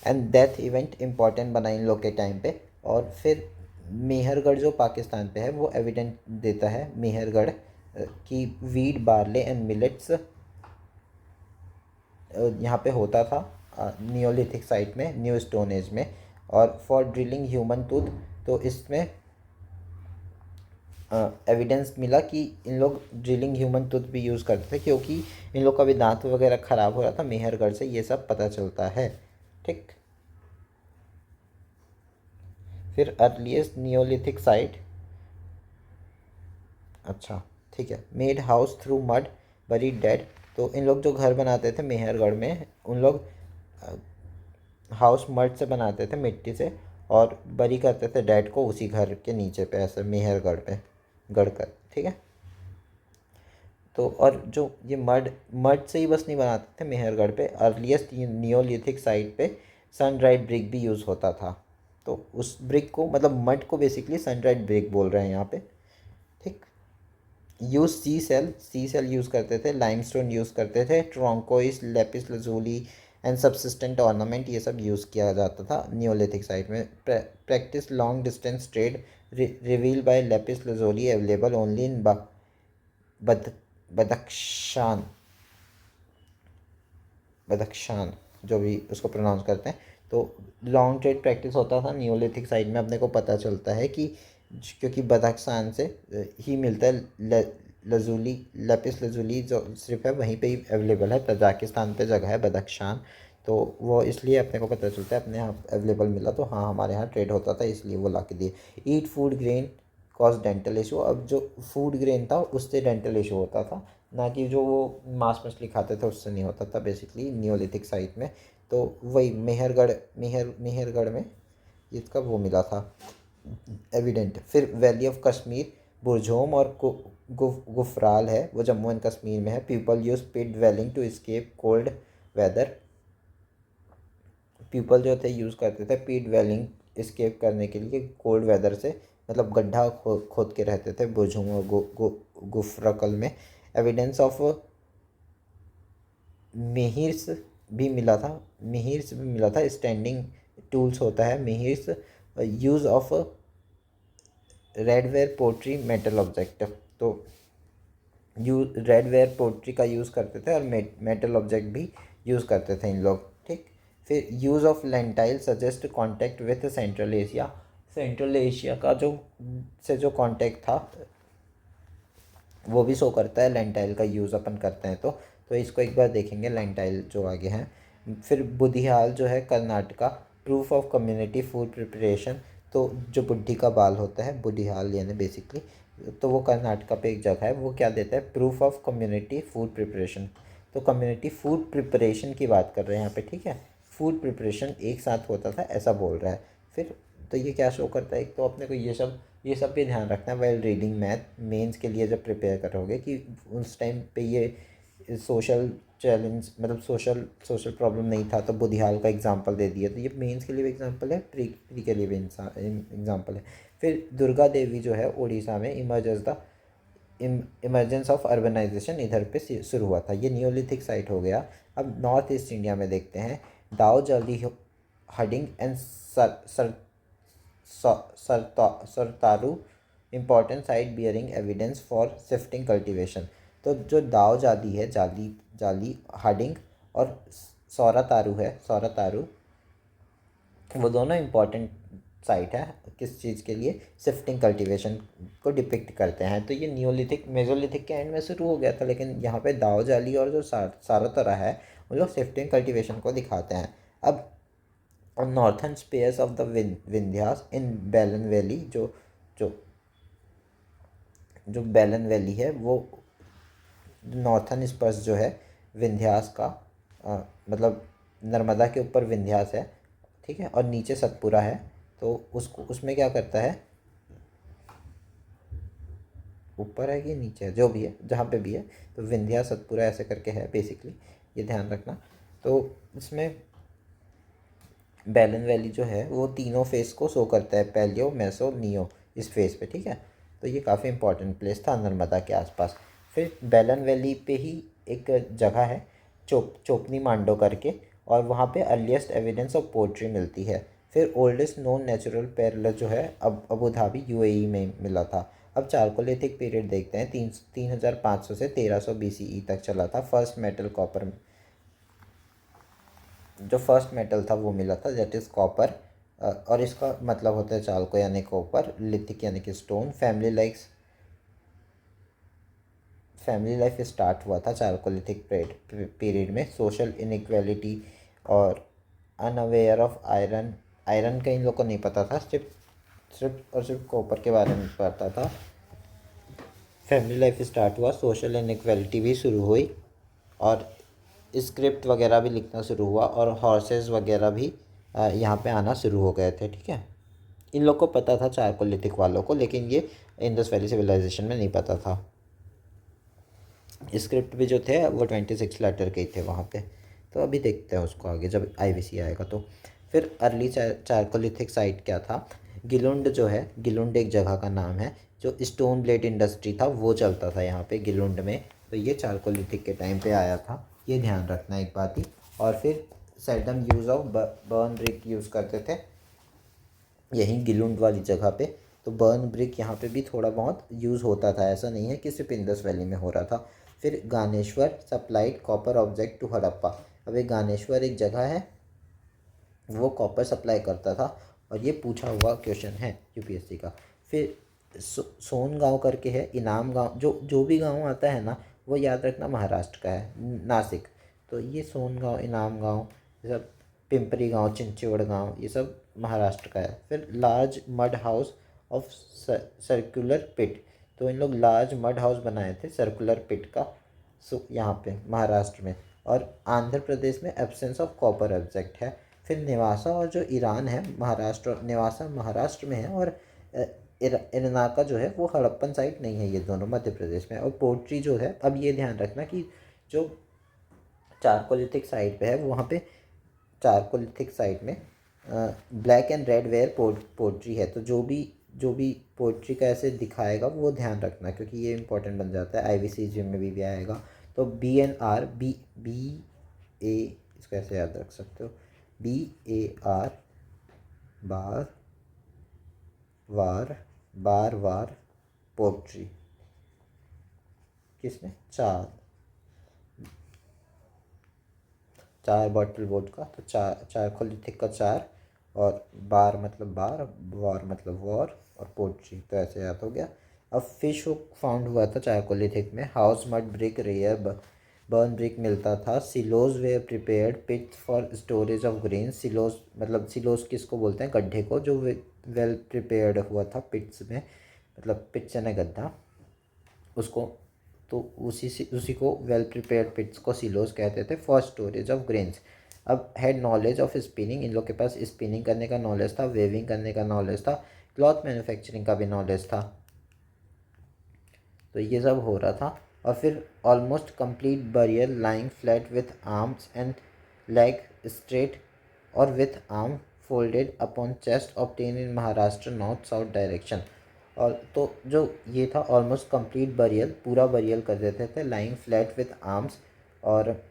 and death event important बना इन लोग के टाइम पे। और फिर मेहरगढ़ जो पाकिस्तान पे है वो एविडेंट देता है, मेहरगढ़ कि वीट, बार्ले एंड मिलेट्स यहाँ पे होता था नियोलिथिक साइट में, न्यू स्टोन एज में। और फॉर ड्रिलिंग ह्यूमन टूथ, तो इसमें एविडेंस मिला कि इन लोग ड्रिलिंग ह्यूमन टूथ भी यूज़ करते थे, क्योंकि इन लोग का भी दांत वगैरह ख़राब हो रहा था, मेहरगढ़ से ये सब पता चलता है, ठीक। फिर अर्लीस्ट नियोलिथिक साइट, अच्छा ठीक है, मेड हाउस थ्रू मड बरी डेड। तो इन लोग जो घर बनाते थे मेहरगढ़ में, उन लोग हाउस मड से बनाते थे, मिट्टी से, और बरी करते थे डेड को उसी घर के नीचे पे, ऐसे मेहरगढ़ पे गढ़ कर, ठीक है। तो और जो ये मड मड से ही बस नहीं बनाते थे मेहरगढ़ पे, अर्लीस्ट नियोलिथिक साइट पे सन ड्राइड ब्रिक भी यूज़ होता था। तो उस ब्रिक को, मतलब मड को बेसिकली सन ड्राइड ब्रिक बोल रहे हैं यहाँ पे, ठीक। यूज सी सेल यूज़ करते थे, लाइमस्टोन यूज़ करते थे, turquoise, lapis lazuli and subsistent ornament, ये सब यूज़ किया जाता था नियोलिथिक साइट में। Practice long distance trade reveal by lapis lazuli, available only in बद बदख्शान, बदख्शान जो भी उसको प्रोनाउंस करते हैं। तो लॉन्ग ट्रेड प्रैक्टिस होता था नियोलिथिक साइड में, अपने को पता चलता है कि क्योंकि बदख्शान से ही मिलता है लजूली, लेपिस लजूली जो सिर्फ है वहीं पे ही अवेलेबल है, तजाकिस्तान पे जगह है बदख्शान, तो वो इसलिए अपने को पता चलता है, अपने यहाँ अवेलेबल मिला तो हाँ हमारे यहाँ ट्रेड होता था, इसलिए वो ला के दिए। Eat food grain cause dental issue, अब जो फूड ग्रेन था उससे डेंटल इशू होता था, ना कि जो वो मांस मछली खाते थे उससे नहीं होता था बेसिकली नियोलिथिक साइट में। तो वही मेहरगढ़ में इसका वो मिला था एविडेंट। फिर वैली ऑफ कश्मीर, बुरझोम और गुफराल है, वो जम्मू एंड कश्मीर में है। People use pit dwelling to escape cold weather, people जो थे यूज़ करते थे पिट ड्वेलिंग एस्केप करने के लिए कोल्ड वेदर से, मतलब गड्ढा खोद के रहते थे बुरझोम और गुफरकल में। एविडेंस ऑफ मिहिर्स भी मिला था, मिहिर्स भी मिला था, स्टैंडिंग टूल्स होता है मिहिर्स। Use of redware pottery metal object, तो रेडवेयर पोट्री का यूज़ करते थे और मेटल ऑब्जेक्ट भी यूज़ करते थे इन लोग, ठीक। फिर use of lentil suggest contact with Central Asia, Central Asia का जो कॉन्टैक्ट था वो भी शो करता है, लेंटाइल का यूज़ अपन करते हैं तो इसको एक बार देखेंगे लेंटाइल जो आगे हैं। फिर बुधियाल जो है Karnataka, proof of community food preparation, तो जो बुढ़ी का बाल होता है बुधियाल यानी बेसिकली, तो वो कर्नाटका पे एक जगह है, वो क्या देता है? Proof of community food preparation. तो कम्युनिटी फूड प्रिपरेशन की बात कर रहे हैं यहाँ पे, ठीक है, फूड प्रिपरेशन एक साथ होता था ऐसा बोल रहा है। फिर तो ये क्या शो करता है? एक तो अपने को ये सब भी ध्यान रखना है वाइल रीडिंग मैथ मेंस के लिए जब प्रिपेयर करोगे, कि उस टाइम पे ये सोशल चैलेंज, मतलब सोशल प्रॉब्लम नहीं था, तो बुधियाल का एग्जांपल दे दिया, तो ये मेंस के लिए भी एग्जांपल है, प्री के लिए भी एग्जांपल है। फिर दुर्गा देवी जो है उड़ीसा में इमरजेंस ऑफ अर्बनाइजेशन इधर पे शुरू हुआ था, ये नियोलिथिक साइट हो गया। अब नॉर्थ ईस्ट इंडिया में देखते हैं, Daojali Hading and Sarutaru, important site bearing evidence for shifting cultivation. तो जो दाओ जाली है, जाली हार्डिंग और सौरा तारू, वो दोनों इम्पॉर्टेंट साइट है किस चीज़ के लिए? शिफ्टिंग कल्टीवेशन को डिपिक्ट करते हैं। तो ये नियोलिथिक मेसोलिथिक के एंड में शुरू हो गया था, लेकिन यहाँ पे दाओ जाली और जो सारातरा है वो लोग शिफ्टिंग कल्टीवेशन को दिखाते हैं। अब northern spurs of the Vindhyas in Belan valley, जो जो जो बेलन वैली है वो नॉर्थन स्पर्स जो है विंध्यास का, मतलब नर्मदा के ऊपर विंध्यास है, ठीक है, और नीचे सतपुरा है, तो उसको उसमें क्या करता है, ऊपर है कि नीचे है, जो भी है, जहाँ पे भी है, तो विंध्या सतपुरा ऐसे करके है बेसिकली, ये ध्यान रखना। तो इसमें बैलन वैली जो है वो तीनों फेस को शो करता है, पैलियो, मेसो, नियो, इस फेस पे, ठीक है। तो ये काफ़ी इंपॉर्टेंट प्लेस था नर्मदा के आसपास। फिर बैलन वैली पे ही एक जगह है चोपनी मांडो करके, और वहाँ पे अर्लीस्ट एविडेंस ऑफ पोट्री मिलती है। फिर ओल्डेस्ट नोन नेचुरल पेरल जो है अब अबू धाबी यूएई में मिला था। अब चारकोलिथिक पीरियड देखते हैं, 3500 से 1300 BCE तक चला था। फर्स्ट मेटल कॉपर, जो फर्स्ट मेटल था वो मिला था, दैट इज़ कॉपर। और इसका मतलब होता है चालको यानी कॉपर, लिथिक यानी कि स्टोन। फैमिली लाइफ स्टार्ट हुआ था चारकोलिथिक पीरियड में। सोशल इनइक्वालिटी और अनअवेयर ऑफ आयरन, आयरन का इन लोग को नहीं पता था, सिर्फ कॉपर के बारे में पता था। फैमिली लाइफ स्टार्ट हुआ, सोशल इनइक्वालिटी भी शुरू हुई, और स्क्रिप्ट वगैरह भी लिखना शुरू हुआ, और हॉर्सेस वगैरह भी यहाँ पे आना शुरू हो गए थे, ठीक है। इन लोग को पता था चारकोलिथिक वालों को, लेकिन ये इंडस वैली सिविलाइजेशन में नहीं पता था। स्क्रिप्ट भी जो थे वो 26 लेटर के ही थे वहाँ पे। तो अभी देखते हैं उसको आगे जब IVC आएगा तो। फिर अर्ली चारकोलिथिक साइट क्या था, गिलुंड जो है, गिलुंड एक जगह का नाम है, जो स्टोन ब्लेड इंडस्ट्री था वो चलता था यहाँ पे गिलुंड में। तो ये चारकोलिथिक के टाइम पे आया था, ये ध्यान रखना एक बात ही। और फिर सैडम use of burnt brick use करते थे यहीं गिलुंड वाली जगह पे। तो बर्न ब्रिक यहाँ पे भी थोड़ा बहुत यूज़ होता था, ऐसा नहीं है कि सिर्फ इंडस वैली में हो रहा था। फिर Ganeshwar supplied copper object to Harappa. अब एक गानेश्वर एक जगह है, वो कॉपर सप्लाई करता था, और ये पूछा हुआ क्वेश्चन है UPSC का। फिर सोन गांव करके है, इनाम गांव, जो जो भी गांव आता है ना वो याद रखना महाराष्ट्र का है, नासिक। तो ये सोन गांव, इनाम गांव, ये सब, पिंपरी गांव, चिंचवड़ गांव, ये सब महाराष्ट्र का है। फिर large mud house of circular pit, तो इन लोग लार्ज मड हाउस बनाए थे सर्कुलर पिट का, यहाँ पे महाराष्ट्र में। और आंध्र प्रदेश में एब्सेंस ऑफ कॉपर ऑब्जेक्ट है। फिर निवासा और जो ईरान है, महाराष्ट्र, निवासा महाराष्ट्र में है, और इरनाका जो है वो हड़प्पन साइट नहीं है, ये दोनों मध्य प्रदेश में। और पोट्री जो है, अब ये ध्यान रखना कि जो चारकोलिथिक साइट पे है वहाँ पे, चारकोलिथिक साइट में black and red ware pottery है। तो जो भी पोट्री का ऐसे दिखाएगा वो ध्यान रखना, क्योंकि ये इंपॉर्टेंट बन जाता है, IVC में भी आएगा। तो BNR, BA, इसको ऐसे याद रख सकते हो, BAR, बार वार, बार वार पोट्री, किसमें, चार बॉटल वोट का, तो चारकोलिथिक का चार, और बार मतलब बार, वार मतलब वॉर, और पोट्री, तो ऐसे याद हो गया। अब फिश हुक फाउंड हुआ था चारकोलिथिक में। House mud brick rare, burn brick मिलता था। Silos were prepared pit for storage of grain. Silos मतलब, सिलोज किसको बोलते हैं, गड्ढे को, जो वेल प्रिपेयर्ड हुआ था पिट्स में, मतलब पिट्स यानी गड्ढा, उसको, तो उसी को वेल प्रिपेयर्ड पिट्स को सिलोस कहते थे, फॉर स्टोरेज ऑफ ग्रेन्स। अब हैड नॉलेज ऑफ स्पिनिंग, इन लोग के पास स्पिनिंग करने का नॉलेज था, वेविंग करने का नॉलेज था, क्लॉथ मैन्युफैक्चरिंग का भी नॉलेज था। तो ये सब हो रहा था। और फिर almost complete burial lying flat with arms and leg straight और with arm folded upon chest obtain in Maharashtra north south direction. और तो जो ये था ऑलमोस्ट कंप्लीट बरियल, पूरा बरियल कर देते थे, लाइंग फ्लैट विथ आर्म्स, और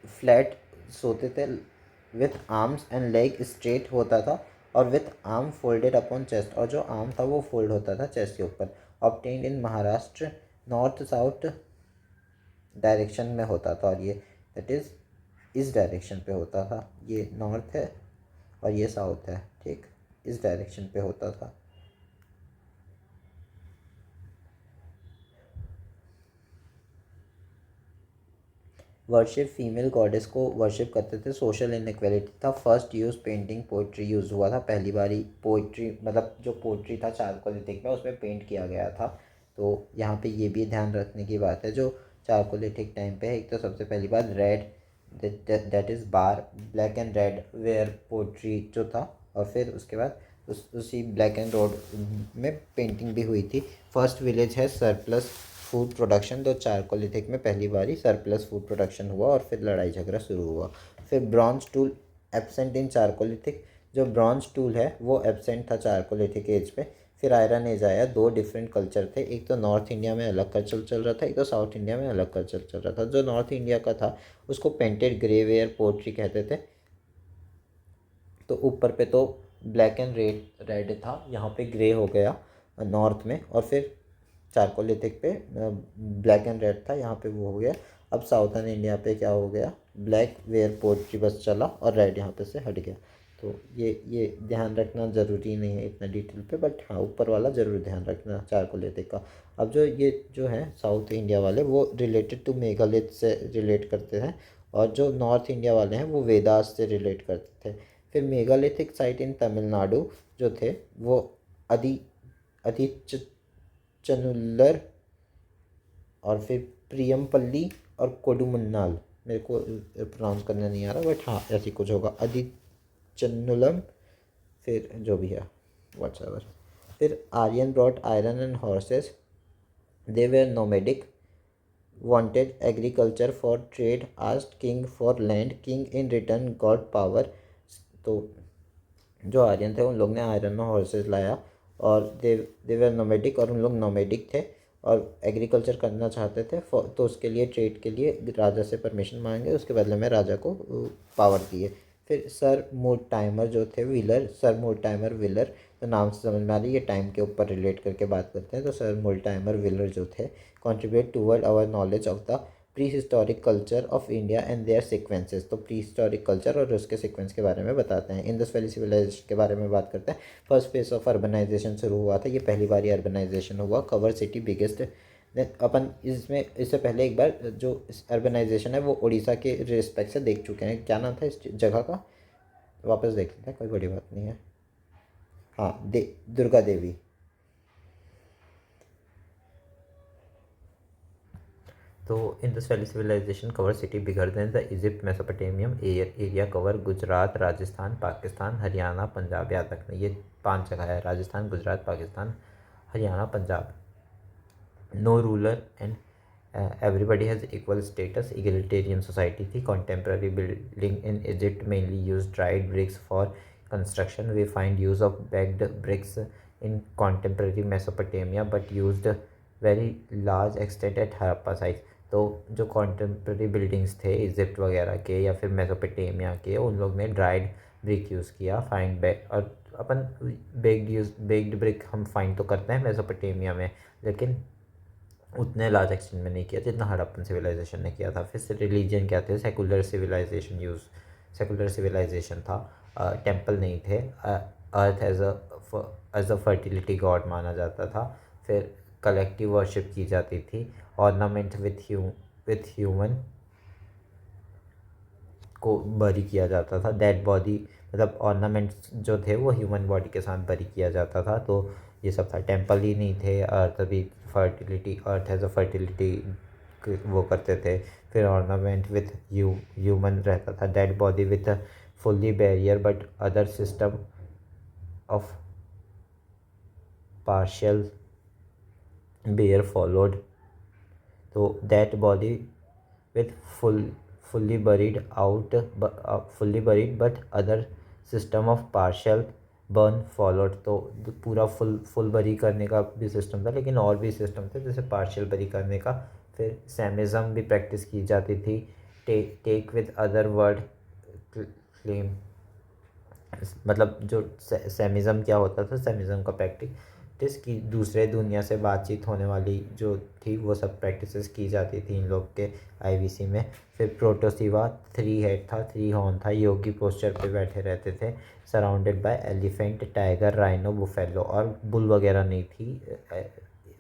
फ्लैट सोते थे, with arms and leg straight होता था, और with arm folded upon chest, और जो आर्म था वो फोल्ड होता था चेस्ट के ऊपर। ऑब्टेन्ड इन महाराष्ट्र नॉर्थ साउथ डायरेक्शन में होता था, और ये दैट इज़ इस डायरेक्शन पे होता था, ये नॉर्थ है और ये साउथ है, ठीक, इस डायरेक्शन पे होता था। वर्शिप, फीमेल गॉडेस को वर्शिप करते थे। सोशल इनइक्वालिटी था। First use painting poetry use हुआ था, पहली बारी पोइट्री, मतलब जो पोइट्री था चारकोलिथिक में उसमें पेंट किया गया था। तो यहाँ पे ये भी ध्यान रखने की बात है, जो चारकोलिथिक टाइम पे है, एक तो सबसे पहली बात रेड दैट इज़ बार, black and red ware pottery जो था, और फिर उसके बाद उसी ब्लैक एंड रोड में पेंटिंग भी हुई थी। फर्स्ट विलेज है सरप्लस फूड प्रोडक्शन, तो चारकोलिथिक में पहली बार ही सरप्लस फूड प्रोडक्शन हुआ और फिर लड़ाई झगड़ा शुरू हुआ। फिर bronze tool absent in chalcolithic, जो ब्रॉन्ज टूल है वो एब्सेंट था चारकोलिथिक एज पे। फिर आयरन एज आया, दो डिफरेंट कल्चर थे, एक तो नॉर्थ इंडिया में अलग कल्चर चल रहा था, एक तो साउथ इंडिया में अलग कल्चर चल रहा था। जो नॉर्थ इंडिया का था उसको पेंटेड ग्रे वेयर पोट्री कहते थे। तो ऊपर पे तो ब्लैक एंड रेड रेड था, यहाँ पे ग्रे हो गया नॉर्थ में, और फिर चारकोलिथिक पे ब्लैक एंड रेड था, यहाँ पे वो हो गया। अब साउथर्न इंडिया पे क्या हो गया, ब्लैक वेयर पोट्री बस चला और रेड यहाँ पे से हट गया। तो ये ध्यान रखना ज़रूरी नहीं है इतना डिटेल पे, बट हाँ ऊपर वाला ज़रूर ध्यान रखना चारकोलिथिक का। अब ये जो है साउथ इंडिया वाले वो रिलेटेड टू मेगालिथ से रिलेट करते हैं, और जो नॉर्थ इंडिया वाले हैं वो वेदास से रिलेट करते थे। फिर मेगालिथिक साइट इन तमिलनाडु जो थे वो अदि अदिचनुल्लर, और फिर प्रियमपल्ली और कोडुमन्नाल, मेरे को प्रोनाउंस करना नहीं आ रहा बट हाँ ऐसी कुछ होगा, अदिचन्नुलम, फिर जो भी है व्हाट्सएवर। फिर Aryan brought iron and horses, they were nomadic, wanted agriculture for trade, asked king for land, king in return got power। तो जो आर्यन थे उन लोग ने आयरन और हॉर्सेस लाया, और दे वर नोमेडिक, और उन लोग नोमेडिक थे और एग्रीकल्चर करना चाहते थे। तो उसके लिए ट्रेड के लिए राजा से परमिशन मांगे, उसके बदले में राजा को पावर दिए। फिर सर मोर्टाइमर जो थे व्हीलर, सर मोर्टाइमर व्हीलर, तो नाम से समझ में आ रही है ये टाइम के ऊपर रिलेट करके बात करते हैं। तो सर मोर्टाइमर व्हीलर जो थे contribute toward our knowledge of the prehistoric culture of India and their sequences, तो प्री हिस्टोरिक कल्चर और उसके सिक्वेंस के बारे में बताते हैं। इंडस वैली सिविलाइजेशन के बारे में बात करते हैं। फर्स्ट फेज ऑफ अर्बनाइजेशन शुरू हुआ था, ये पहली बार ही अर्बनाइजेशन हुआ। कवर सिटी बिगेस्ट, अपन इसमें इससे पहले एक बार जो अर्बनाइजेशन है वो उड़ीसा के रिस्पेक्ट से देख चुके हैं। क्या नाम था इस जगह का, वापस देख लेते हैं, कोई बड़ी बात नहीं है। हाँ दुर्गा देवी। तो Indus valley civilisation cover city bigger than the Egypt Mesopotamian area cover Gujarat Rajasthan Pakistan Haryana Punjab, याद रखना ये 5 जगह है, Rajasthan Gujarat Pakistan Haryana Punjab. No ruler and everybody has equal status, egalitarian society थी। contemporary building in Egypt mainly use dried bricks for construction, we find use of baked bricks in contemporary Mesopotamia but used very large extent at Harappa site। तो जो contemporary buildings थे Egypt वगैरह के या फिर Mesopotamia के, उन लोग ने ड्राइड ब्रिक यूज़ किया, फाइंड बैक, और अपन बेक्ड ब्रिक हम फाइंड तो करते हैं मेसोपोटामिया में, लेकिन उतने लार्ज एक्सटेंट में नहीं किया जितना हड़प्पन सिविलाइजेशन ने किया था। फिर रिलीजन क्या थे, सेकुलर सिविलाइजेशन था, टेम्पल नहीं थे। Earth as a fertility god माना जाता था। फिर कलेक्टिव वर्शिप की जाती थी। ऑर्नामेंट विथ ह्यूमन को बरी किया जाता था। डेड बॉडी मतलब ऑर्नामेंट्स जो थे वो ह्यूमन बॉडी के साथ बरी किया जाता था। तो ये सब था, टेम्पल ही नहीं थे। अर्थ भी fertility, earth as a fertility वो करते थे। फिर ऑर्नामेंट विथ ह्यूमन रहता था। Dead body with fully buried but other system of partial burial followed. तो dead body with fully buried but other system of partial burn followed। तो पूरा full बरी करने का भी सिस्टम था, लेकिन और भी सिस्टम थे जैसे पार्शियल बरी करने का। फिर सैमिज़म भी प्रैक्टिस की जाती थी। Take with other word claim, मतलब जो सैमिज़म क्या होता था, सैमिज़म का प्रैक्टिस की दूसरे दुनिया से बातचीत होने वाली जो थी वो सब प्रैक्टिसेस की जाती थी इन लोग के आईवीसी में। फिर प्रोटोसिवा 3 हेड था, 3 हॉर्न था, योगी पोस्चर पे बैठे रहते थे, surrounded by elephant tiger rhino buffalo, और बुल वगैरह नहीं थी,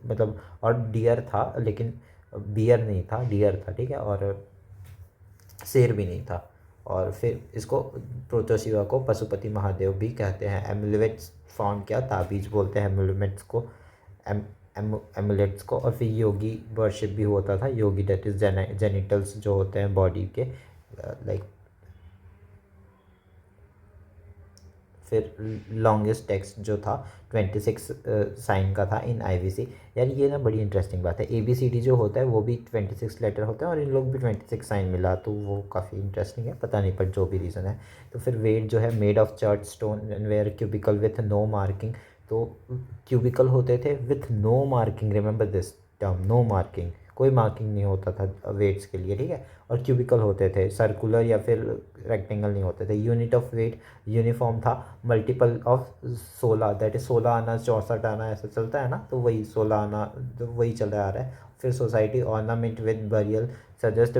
मतलब और डियर था, लेकिन बियर नहीं था, डियर था, ठीक है, और शेर भी नहीं था। और फिर इसको प्रोटोसिवा को पशुपति महादेव भी कहते हैं। एमुलेट्स फाउंड, क्या ताबीज बोलते हैं एमुलेट्स को, एमुलेट्स को। और फिर योगी वर्शिप भी होता था। योगी डेट इज जेनिटल्स जो होते हैं बॉडी के, लाइक फिर लॉन्गेस्ट टेक्स्ट जो था 26 साइन का था इन आईवीसी। यार ये ना बड़ी इंटरेस्टिंग बात है, ABCD जो होता है वो भी 26 लेटर होते हैं और इन लोग भी 26 साइन मिला, तो वो काफ़ी इंटरेस्टिंग है, पता नहीं पर जो भी रीज़न है। तो फिर वेट जो है made of chert stone and were cubical with no marking. तो क्यूबिकल होते थे with no marking, remember this term, no marking, कोई मार्किंग नहीं होता था वेट्स के लिए, ठीक है। और क्यूबिकल होते थे सर्कुलर या फिर रेक्टेंगल नहीं होते थे। यूनिट ऑफ वेट यूनिफॉर्म था, मल्टीपल ऑफ 16, दैट इज 16 आना 64 आना ऐसा चलता है ना, तो वही 16 आना तो वही चला आ रहा है। फिर society ornament with burial suggest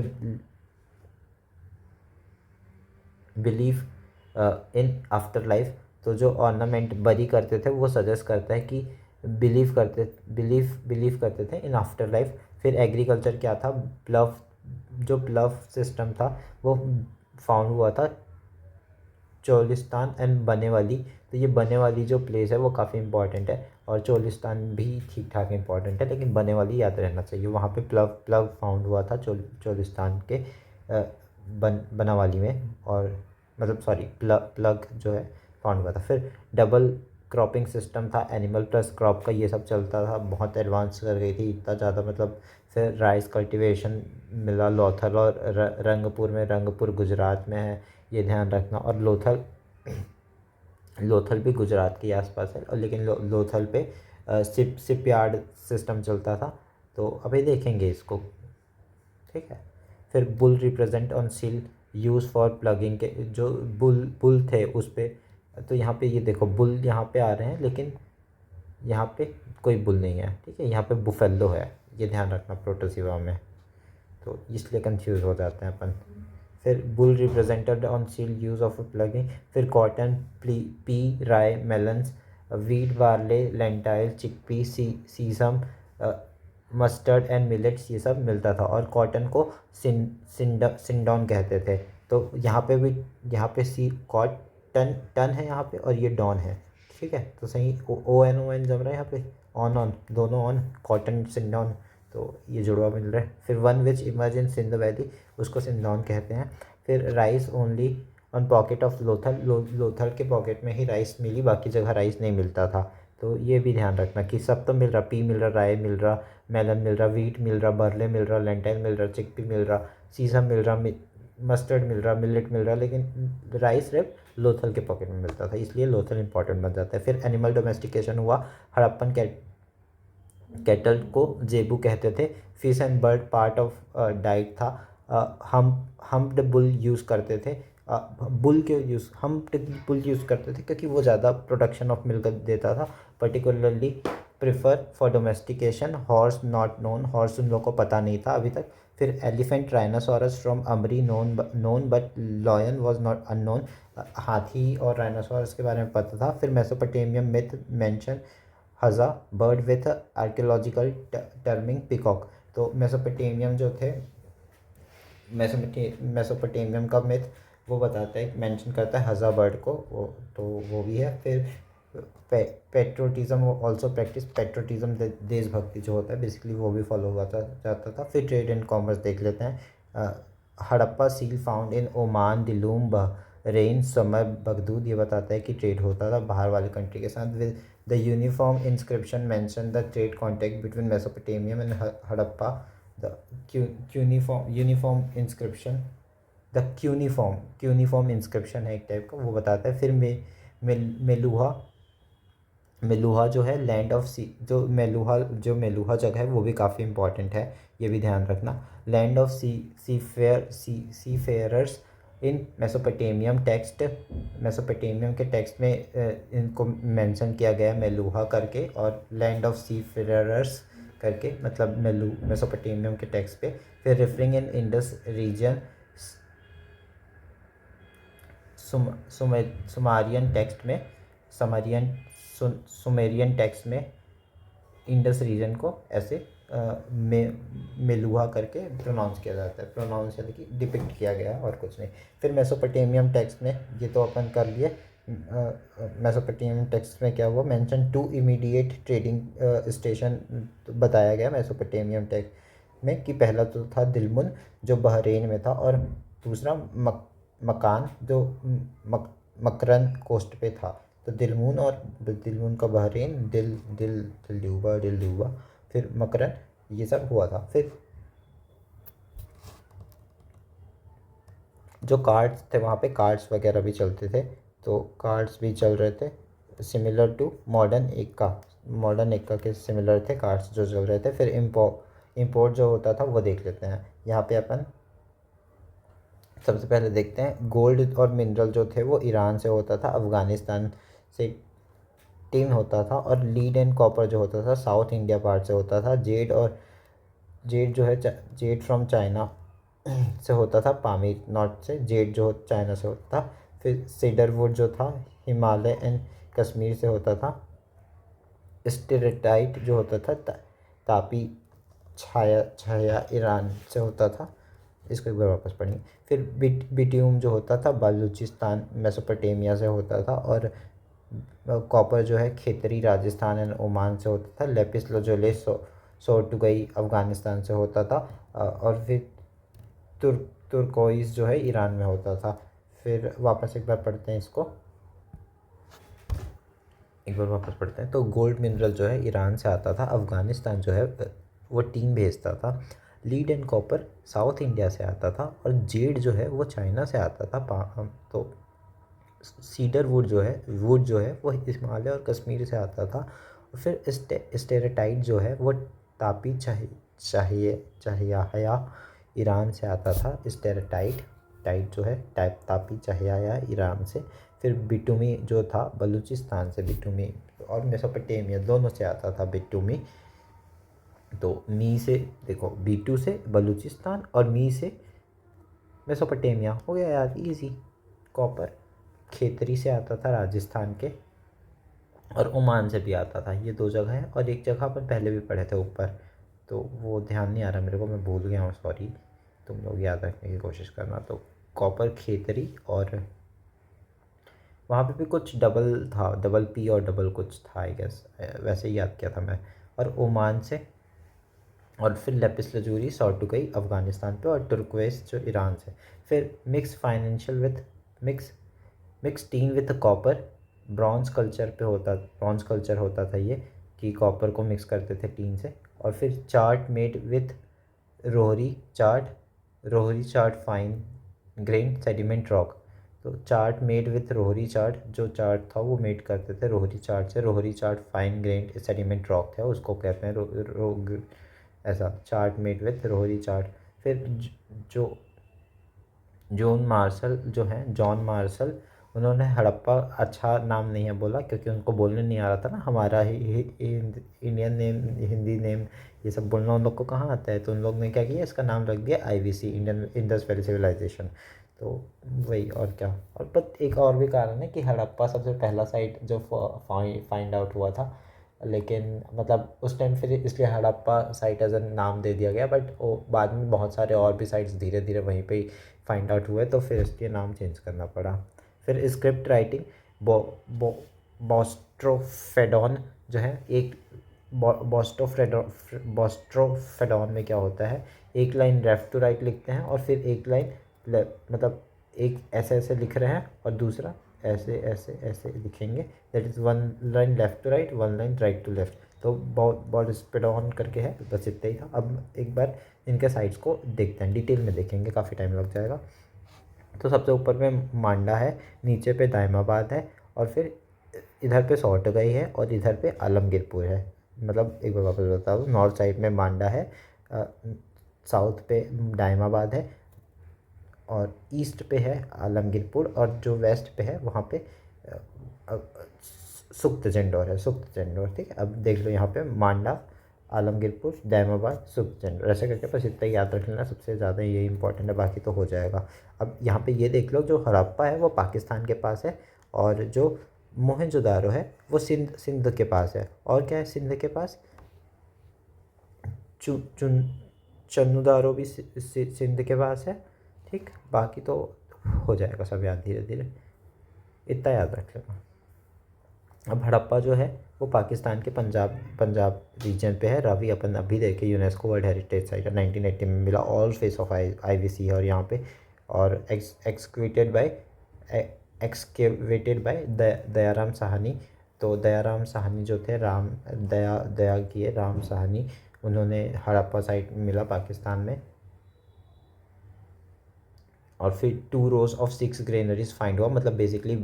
believe in after life. तो जो ऑर्नामेंट बरी करते थे वो सजेस्ट करता है कि बिलीव करते थे इन आफ्टर लाइफ। फिर एग्रीकल्चर क्या था, प्लव, जो प्लव सिस्टम था वो फाउंड हुआ था चोलिस्तान एंड बने वाली। तो ये बने वाली जो प्लेस है वो काफ़ी इंपॉर्टेंट है, और चोलिस्तान भी ठीक ठाक इंपॉर्टेंट है, लेकिन बने वाली याद रहना चाहिए। वहाँ पे प्लव फाउंड हुआ था चोलिस्तान के बनावाली में, और मतलब सॉरी प्लग जो है फाउंड हुआ था। फिर डबल क्रॉपिंग सिस्टम था, एनिमल प्लस क्रॉप का ये सब चलता था, बहुत एडवांस कर गई थी इतना ज़्यादा मतलब। फिर राइस कल्टीवेशन मिला लोथल और रंगपुर में, रंगपुर गुजरात में है, ये ध्यान रखना। और लोथल भी गुजरात के आसपास है, और लेकिन लोथल पे शिप यार्ड सिस्टम चलता था, तो अभी देखेंगे इसको, ठीक है। फिर bull represent on seal use for plugging के, जो बुल थे उस पर, तो यहाँ पे ये देखो बुल यहाँ पे आ रहे हैं, लेकिन यहाँ पे कोई बुल नहीं है, ठीक है, यहाँ पे बुफेलो है, ये ध्यान रखना प्रोटोसिवा में, तो इसलिए कंफ्यूज हो जाते हैं अपन। फिर bull represented on seal use of ploughing. फिर cotton, pea, rye, melons, wheat, barley, lentil, chickpea, sesame, mustard and millets, ये सब मिलता था। और कॉटन को सिंडॉन कहते थे। तो यहाँ पे भी, यहाँ पे सी कॉटन टन है यहाँ पे, और ये डॉन है, ठीक है, तो सही ON जम रहा है यहाँ पे, ऑन दोनों ऑन, कॉटन सिंडॉन, तो ये जुड़वा मिल रहा है। फिर one which emerge in Sindh valley, उसको सिंधौन कहते हैं। फिर rice only on pocket of Lothal, Lothal के पॉकेट में ही राइस मिली, बाकी जगह राइस नहीं मिलता था। तो ये भी ध्यान रखना कि सब तो मिल रहा, पी मिल रहा, राय मिल रहा, मेलन मिल रहा, वीट मिल रहा, बरले मिल रहा, लेंटाइल मिल रहा, चिकपी मिल रहा, सीसम मिल रहा, मस्टर्ड मिल रहा, मिलेट मिल रहा, लेकिन राइस सिर्फ लोथल के पॉकेट में मिलता था, इसलिए लोथल इंपॉर्टेंट बन जाता है। फिर एनिमल डोमेस्टिकेशन हुआ, हड़प्पन कैटल को जेबू कहते थे। Fish and bird part of diet था। हम्प्ड बुल यूज़ करते थे, हम्प्ड बुल यूज़ करते थे क्योंकि वो ज़्यादा प्रोडक्शन ऑफ मिल्क देता था, particularly prefer for domestication. Horse not known, horse उन लोगों को पता नहीं था अभी तक। फिर elephant rhinoceros from Amri known but lion was not unknown, हाथी और राइनासोरस के बारे में पता था। फिर Mesopotamian myth mention has a bird with archaeological terming peacock. तो मेसोपोटामियम जो थे, मेसोपोटामियम का मिथ वो बताता है, मेंशन करता है हज़ा बर्ड को, वो तो वो भी है। फिर पेट्रोटिज्म ऑल्सो प्रैक्टिस, पेट्रोटिज्म देशभक्ति जो होता है बेसिकली वो भी फॉलो हुआ था जाता था। फिर ट्रेड एंड कॉमर्स देख लेते हैं। Harappa seal found in Oman, Dilmun, Bahrain, समय, बगदूद, ये बताता है कि ट्रेड होता था बाहर वाले कंट्री के साथ। With the uniform inscription mention the trade contact between मेसोपोटामियम and Harappa. The uniform inscription, the cuneiform inscription है एक टाइप का, वो बताता है। फिर मेलुहा जो है लैंड ऑफ सी, जो मेलुहा जगह है वो भी काफ़ी इंपॉर्टेंट है, ये भी ध्यान रखना। लैंड ऑफ सी फेयरर्स इन मेसोपोटामियम के टेक्स्ट में इनको मेंशन किया गया है मेलुहा करके, और लैंड ऑफ सी फेयरर्स करके, मतलब मेसोपोटामियम के टेक्स्ट पे। फिर रेफरिंग इन इंडस रीजन, सुमेरियन टेक्स्ट में, सुमेरियन टेक्स्ट में इंडस रीजन को ऐसे मेलुहा करके प्रोनाउंस किया जाता है, प्रोनाउंस यानी कि डिपिक्ट किया गया है और कुछ नहीं। फिर मेसोपोटामियम टेक्स्ट में, ये तो अपन कर लिए, मेसोपोटामियम टेक्स्ट में क्या हुआ, मेंशन 2 इमीडिएट ट्रेडिंग स्टेशन बताया गया मेसोपोटामियम टेक्स्ट में, कि पहला तो था दिलमुन जो बहरेन में था, और दूसरा मकान जो मकरंद कोस्ट पे था। तो दिलमून और दिलमून का बहरीन दिलडूबा फिर मकरंद, ये सब हुआ था। फिर जो कार्ड्स थे वहाँ पे कार्ड्स वगैरह भी चलते थे, तो कार्ड्स भी चल रहे थे सिमिलर टू मॉडर्न इक्का के सिमिलर थे कार्ड्स जो चल रहे थे। फिर इम्पोर्ट जो होता था वो देख लेते हैं। यहाँ पे अपन सबसे पहले देखते हैं गोल्ड और मिनरल जो थे वो ईरान से होता था, अफ़गानिस्तान से टिन होता था, और लीड एंड कॉपर जो होता था साउथ इंडिया पार्ट से होता था। जेड जो है जेड फ्रॉम चाइना से होता था, पामीर नॉर्थ से, जेड जो चाइना से होता था। फिर सीडरवुड जो था हिमालय एंड कश्मीर से होता था। स्टेरेटाइट जो होता था तापी छाया छाया ईरान से होता था। इसको एक बार वापस पढ़ेंगे। फिर बिट्यूम जो होता था बलूचिस्तान मेसोपोटामिया से होता था। और कॉपर जो है खेतरी राजस्थान एंड ओमान से होता था। लेपिस लाजुली सोर्टुगई अफ़गानिस्तान से होता था। और फिर तुर्कोइस जो है ईरान में होता था। फिर वापस एक बार पढ़ते हैं इसको, एक बार वापस पढ़ते हैं। तो गोल्ड मिनरल जो है ईरान से आता था, अफ़गानिस्तान जो है वो टीन भेजता था। Lead and copper south India से आता था, और जेड जो है वो चाइना से आता था। तो सीडर वुड जो है वो हिमालय और कश्मीर से आता था। और फिर स्टेरेटाइट जो है वो तापी चाहिया ईरान से आता था। स्टेरेटाइट टाइट जो है तापी चाहिया ईरान से। फिर बिटूमी जो था बलूचिस्तान से, बिटूमी और मेसोपोटामिया दोनों से आता था बिटूमी। तो मी से देखो, B2 से बलूचिस्तान और मी से मेसोपोटामिया, हो गया यार इजी। कॉपर खेतरी से आता था राजस्थान के, और ओमान से भी आता था। ये दो जगह है, और एक जगह पर पहले भी पढ़े थे ऊपर, तो वो ध्यान नहीं आ रहा मेरे को, मैं भूल गया हूँ, सॉरी। तुम लोग याद रखने की कोशिश करना। तो कॉपर खेतरी, और वहाँ पे भी कुछ डबल था, डबल पी और डबल कुछ था आई गेस, वैसे ही याद किया था मैं। और ओमान से, और फिर लेपिस लजूरी सोर्टुगई अफ़गानिस्तान पे, और तुर्कवेस जो ईरान से। फिर mix tin with copper bronze culture होता था ये, कि कॉपर को मिक्स करते थे टीन से। और फिर chert made with Rohri chert fine grain sediment rock. तो chert made with Rohri chert, जो चार्ट था वो मेड करते थे रोहरी चार्ट से। Rohri chert fine grain sediment rock था, उसको कहते हैं ऐसा chert made with Rohri chert. फिर जो जॉन मार्शल, उन्होंने हड़प्पा, अच्छा नाम नहीं है बोला क्योंकि उनको बोलने नहीं आ रहा था ना, हमारा ही इंडियन नेम, हिंदी नेम ये सब बोलना उन लोग को कहाँ आता है। तो उन लोग ने क्या किया, इसका नाम रख दिया IVC, Indian Indus valley civilisation. तो वही, और क्या। और बट एक और भी कारण है कि हड़प्पा सबसे पहला साइट जो फाइंड आउट हुआ था, लेकिन मतलब उस टाइम फिर इसलिए हड़प्पा साइट एज अ नाम दे दिया गया। बट वो बाद में बहुत सारे और भी साइट्स धीरे धीरे वहीं पे ही फाइंड आउट हुए, तो फिर इसके नाम चेंज करना पड़ा। फिर स्क्रिप्ट राइटिंग, बो बो बॉस्ट्रोफेडॉन जो है एक, बॉस्ट्रोफेडॉन में क्या होता है, एक लाइन लेफ्ट टू राइट लिखते हैं, और फिर एक लाइन मतलब एक ऐसे ऐसे लिख रहे हैं, और दूसरा ऐसे ऐसे ऐसे लिखेंगे। That is one line left to right, one line right to left. तो बॉस्ट्रोफेडॉन करके है, बस इतना ही था। अब एक बार इनके साइड्स को देखते हैं, डिटेल में देखेंगे, काफ़ी टाइम लग जाएगा। तो सबसे ऊपर में मांडा है, नीचे पे दायमाबाद है, और फिर इधर पे सोर्टगई है, और इधर पे आलमगीरपुर है। मतलब एक बार वापस बताता हूँ, नॉर्थ साइड में मांडा है, साउथ पे दायमाबाद है, और ईस्ट पे है आलमगीरपुर, और जो वेस्ट पे है वहाँ पे सुख्त जंडौर, ठीक है। अब देख लो यहाँ पे मांडा, आलमगीरपुर, दैमाबाद, सुख्त ऐसे करके बस इतना ही याद रख लेना, सबसे ज़्यादा यही इंपॉर्टेंट है, बाकी तो हो जाएगा। अब यहाँ पे ये देख लो, जो हड़प्पा है वो पाकिस्तान के पास है, और जो मोहनजोदारो है वो सिंध के पास है। और क्या है सिंध के पास, चुन चन्नूदारो भी सिंध के पास है, ठीक। बाकी तो हो जाएगा सब याद धीरे धीरे, इतना याद रख लेना। अब हड़प्पा जो है वो पाकिस्तान के पंजाब रीजन पे है। रवि अपन अभी देखे, यूनेस्को वर्ल्ड हेरिटेज साइट है, 1980 में मिला, ऑल फेस ऑफ IVC है। और यहाँ पे और एक्सकेवेटेड बाय दयाराम साहनी। तो दयाराम साहनी जो थे, दया किए राम साहनी, उन्होंने हड़प्पा साइट मिला पाकिस्तान में। और फिर 2 rows of 6 ग्रेनरीज फाइंड हुआ, मतलब बेसिकली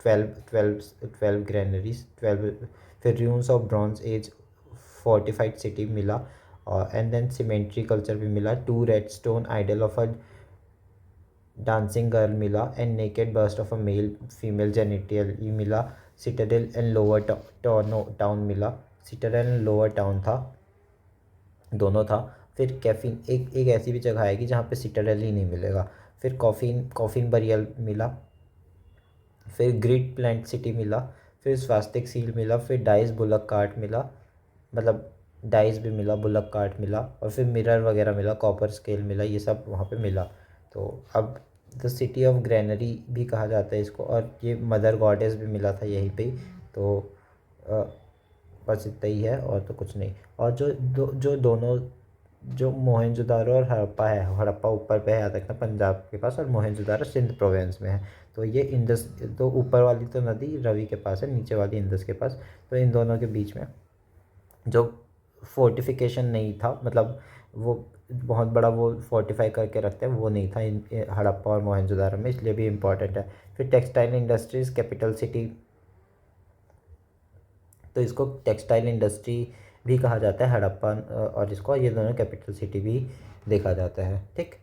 12 ग्रेनरीज 12। फिर ruins of bronze age fortified city मिला, और एंड देन सीमेंट्री कल्चर भी मिला। 2 red stone idol of a dancing girl मिला, and naked bust of a male female genital मिला। Citadel and lower town मिला। Citadel and lower town था, दोनों था। फिर कैफीन, एक ऐसी भी जगह आएगी जहाँ पे सिटाडेल ही नहीं मिलेगा। फिर कॉफिन बरियल मिला। फिर ग्रिड प्लांट सिटी मिला। फिर स्वास्तिक सील मिला। फिर डाइस बुलक कार्ट मिला, मतलब डाइस भी मिला, बुलक कार्ट मिला। और फिर मिरर वगैरह मिला, कॉपर स्केल मिला, ये सब वहाँ पे मिला। तो अब द सिटी ऑफ ग्रैनरी भी कहा जाता है इसको, और ये मदर गॉडेस भी मिला था यहीं पे। तो अ, बस इतना ही है, और तो कुछ नहीं। और जो दोनों, जो मोहनजोदारो और हड़प्पा है, हड़प्पा ऊपर पे है, याद रखना, पंजाब के पास, और मोहनजोदारो सिंध प्रोविंस में है। तो ये इंडस, तो ऊपर वाली तो नदी रवि के पास है, नीचे वाली इंडस के पास। तो इन दोनों के बीच में जो फोर्टिफिकेशन नहीं था, मतलब वो बहुत बड़ा वो फोर्टिफाई करके रखते हैं, वो नहीं था इन हड़प्पा और मोहनजोदारो में, इसलिए भी इम्पोर्टेंट है। फिर टेक्सटाइल इंडस्ट्रीज कैपिटल सिटी, तो इसको टेक्सटाइल इंडस्ट्री भी कहा जाता है हड़प्पा, और इसको, ये दोनों कैपिटल सिटी भी देखा जाता है, ठीक।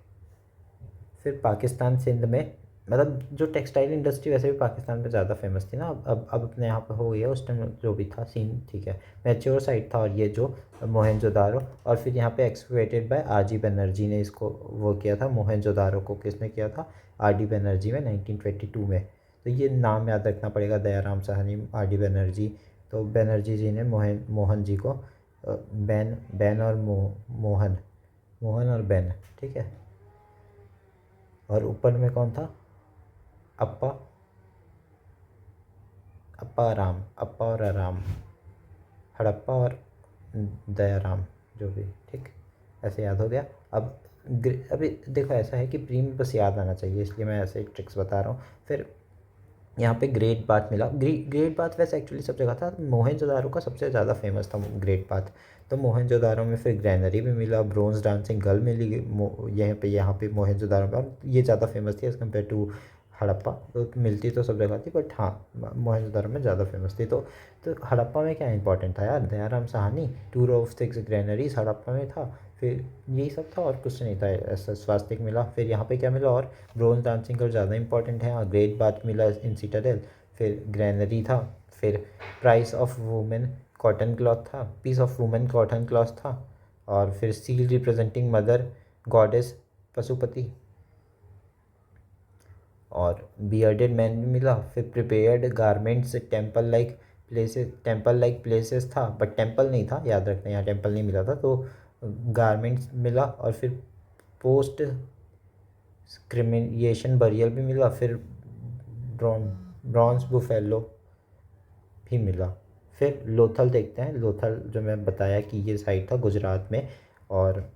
फिर पाकिस्तान सिंध में, मतलब जो टेक्सटाइल इंडस्ट्री वैसे भी पाकिस्तान में ज़्यादा फेमस थी ना, अब अपने यहाँ पे हो गई है, उस टाइम जो भी था सीन, ठीक है, मैच्योर साइट था। और ये जो मोहनजोदारो, और फिर यहाँ पे एक्सकवेटेड बाय RG बनर्जी ने इसको वो किया था। मोहनजोदारो को किसने किया था? RD बनर्जी में 1922 में। तो ये नाम याद रखना पड़ेगा, दयाराम साहनी, RD बनर्जी। तो बनर्जी जी ने मोहन जी को बैन और मोहन मोहन और बैन, ठीक है। और ऊपर में कौन था? अप्पा अप्पा और आराम, हड़प्पा और दयाराम, जो भी, ठीक। ऐसे याद हो गया। अब अभी देखो, ऐसा है कि प्री में बस याद आना चाहिए, इसलिए मैं ऐसे ट्रिक्स बता रहा हूँ। फिर यहाँ पे ग्रेट बाथ मिला। ग्रेट बाथ वैसे एक्चुअली सब जगह था, मोहनजोदारो का सबसे ज़्यादा फेमस था ग्रेट बाथ। तो मोहनजोदारो में फिर ग्रैनरी भी मिला, ब्रोंज डांसिंग गर्ल मिली यहाँ पे मोहनजोदारो में, और ये ज़्यादा फेमस थी एज़ कम्पेयर टू हड़प्पा। तो मिलती तो सब जगह थी, बट हाँ, मोहनजोदारो में ज़्यादा फेमस थी। तो हड़प्पा में क्या इंपॉर्टेंट था यार? दयाराम साहनी, 2 ऑफ 6 ग्रैनरीज हड़प्पा में था। फिर यही सब था, और कुछ नहीं था ऐसा। स्वास्तिक मिला। फिर यहाँ पे क्या मिला? और ब्रोंज डांसिंग का ज़्यादा इंपॉर्टेंट है, हाँ, ग्रेट बाथ मिला इन सिटाडेल। फिर ग्रैनरी था। फिर price of woven cotton cloth था, piece of woven cotton cloth था। और फिर seal representing mother goddess Pashupati, और बियर्डेड मैन भी मिला। फिर prepared garments, temple like places था, बट टेम्पल नहीं था, याद रखना, यहाँ टेम्पल नहीं मिला था। तो गारमेंट्स मिला। और फिर पोस्ट क्रिमिनेशन बरियल भी मिला। फिर ब्रॉन्ज बुफेलो भी मिला। फिर लोथल देखते हैं। लोथल जो मैं बताया कि ये साइट था गुजरात में, और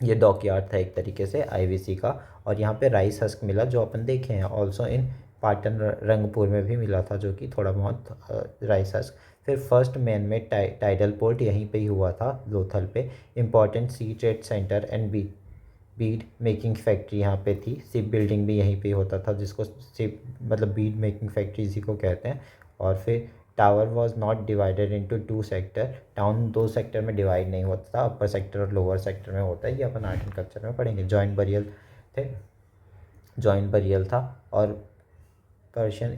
ये डॉकयार्ड था एक तरीके से IVC का। और यहाँ पे राइस हस्क मिला, जो अपन देखे हैं ऑल्सो इन पाटन, रंगपुर में भी मिला था, जो कि थोड़ा बहुत राइस हस्क। फिर first man made tidal port यहीं पे ही हुआ था, लोथल पे। Important sea trade centre and bead making factory यहाँ पे थी। शिप बिल्डिंग भी यहीं पे होता था, जिसको शिप, मतलब बीड मेकिंग फैक्ट्री इसी को कहते हैं। और फिर tower was not divided into 2 sector, town 2 sector में डिवाइड नहीं होता था, अपर सेक्टर और लोअर सेक्टर में होता है, ये अपन आर्ट एंड कल्चर में पढ़ेंगे। जॉइंट बरियल था। और पर्शियन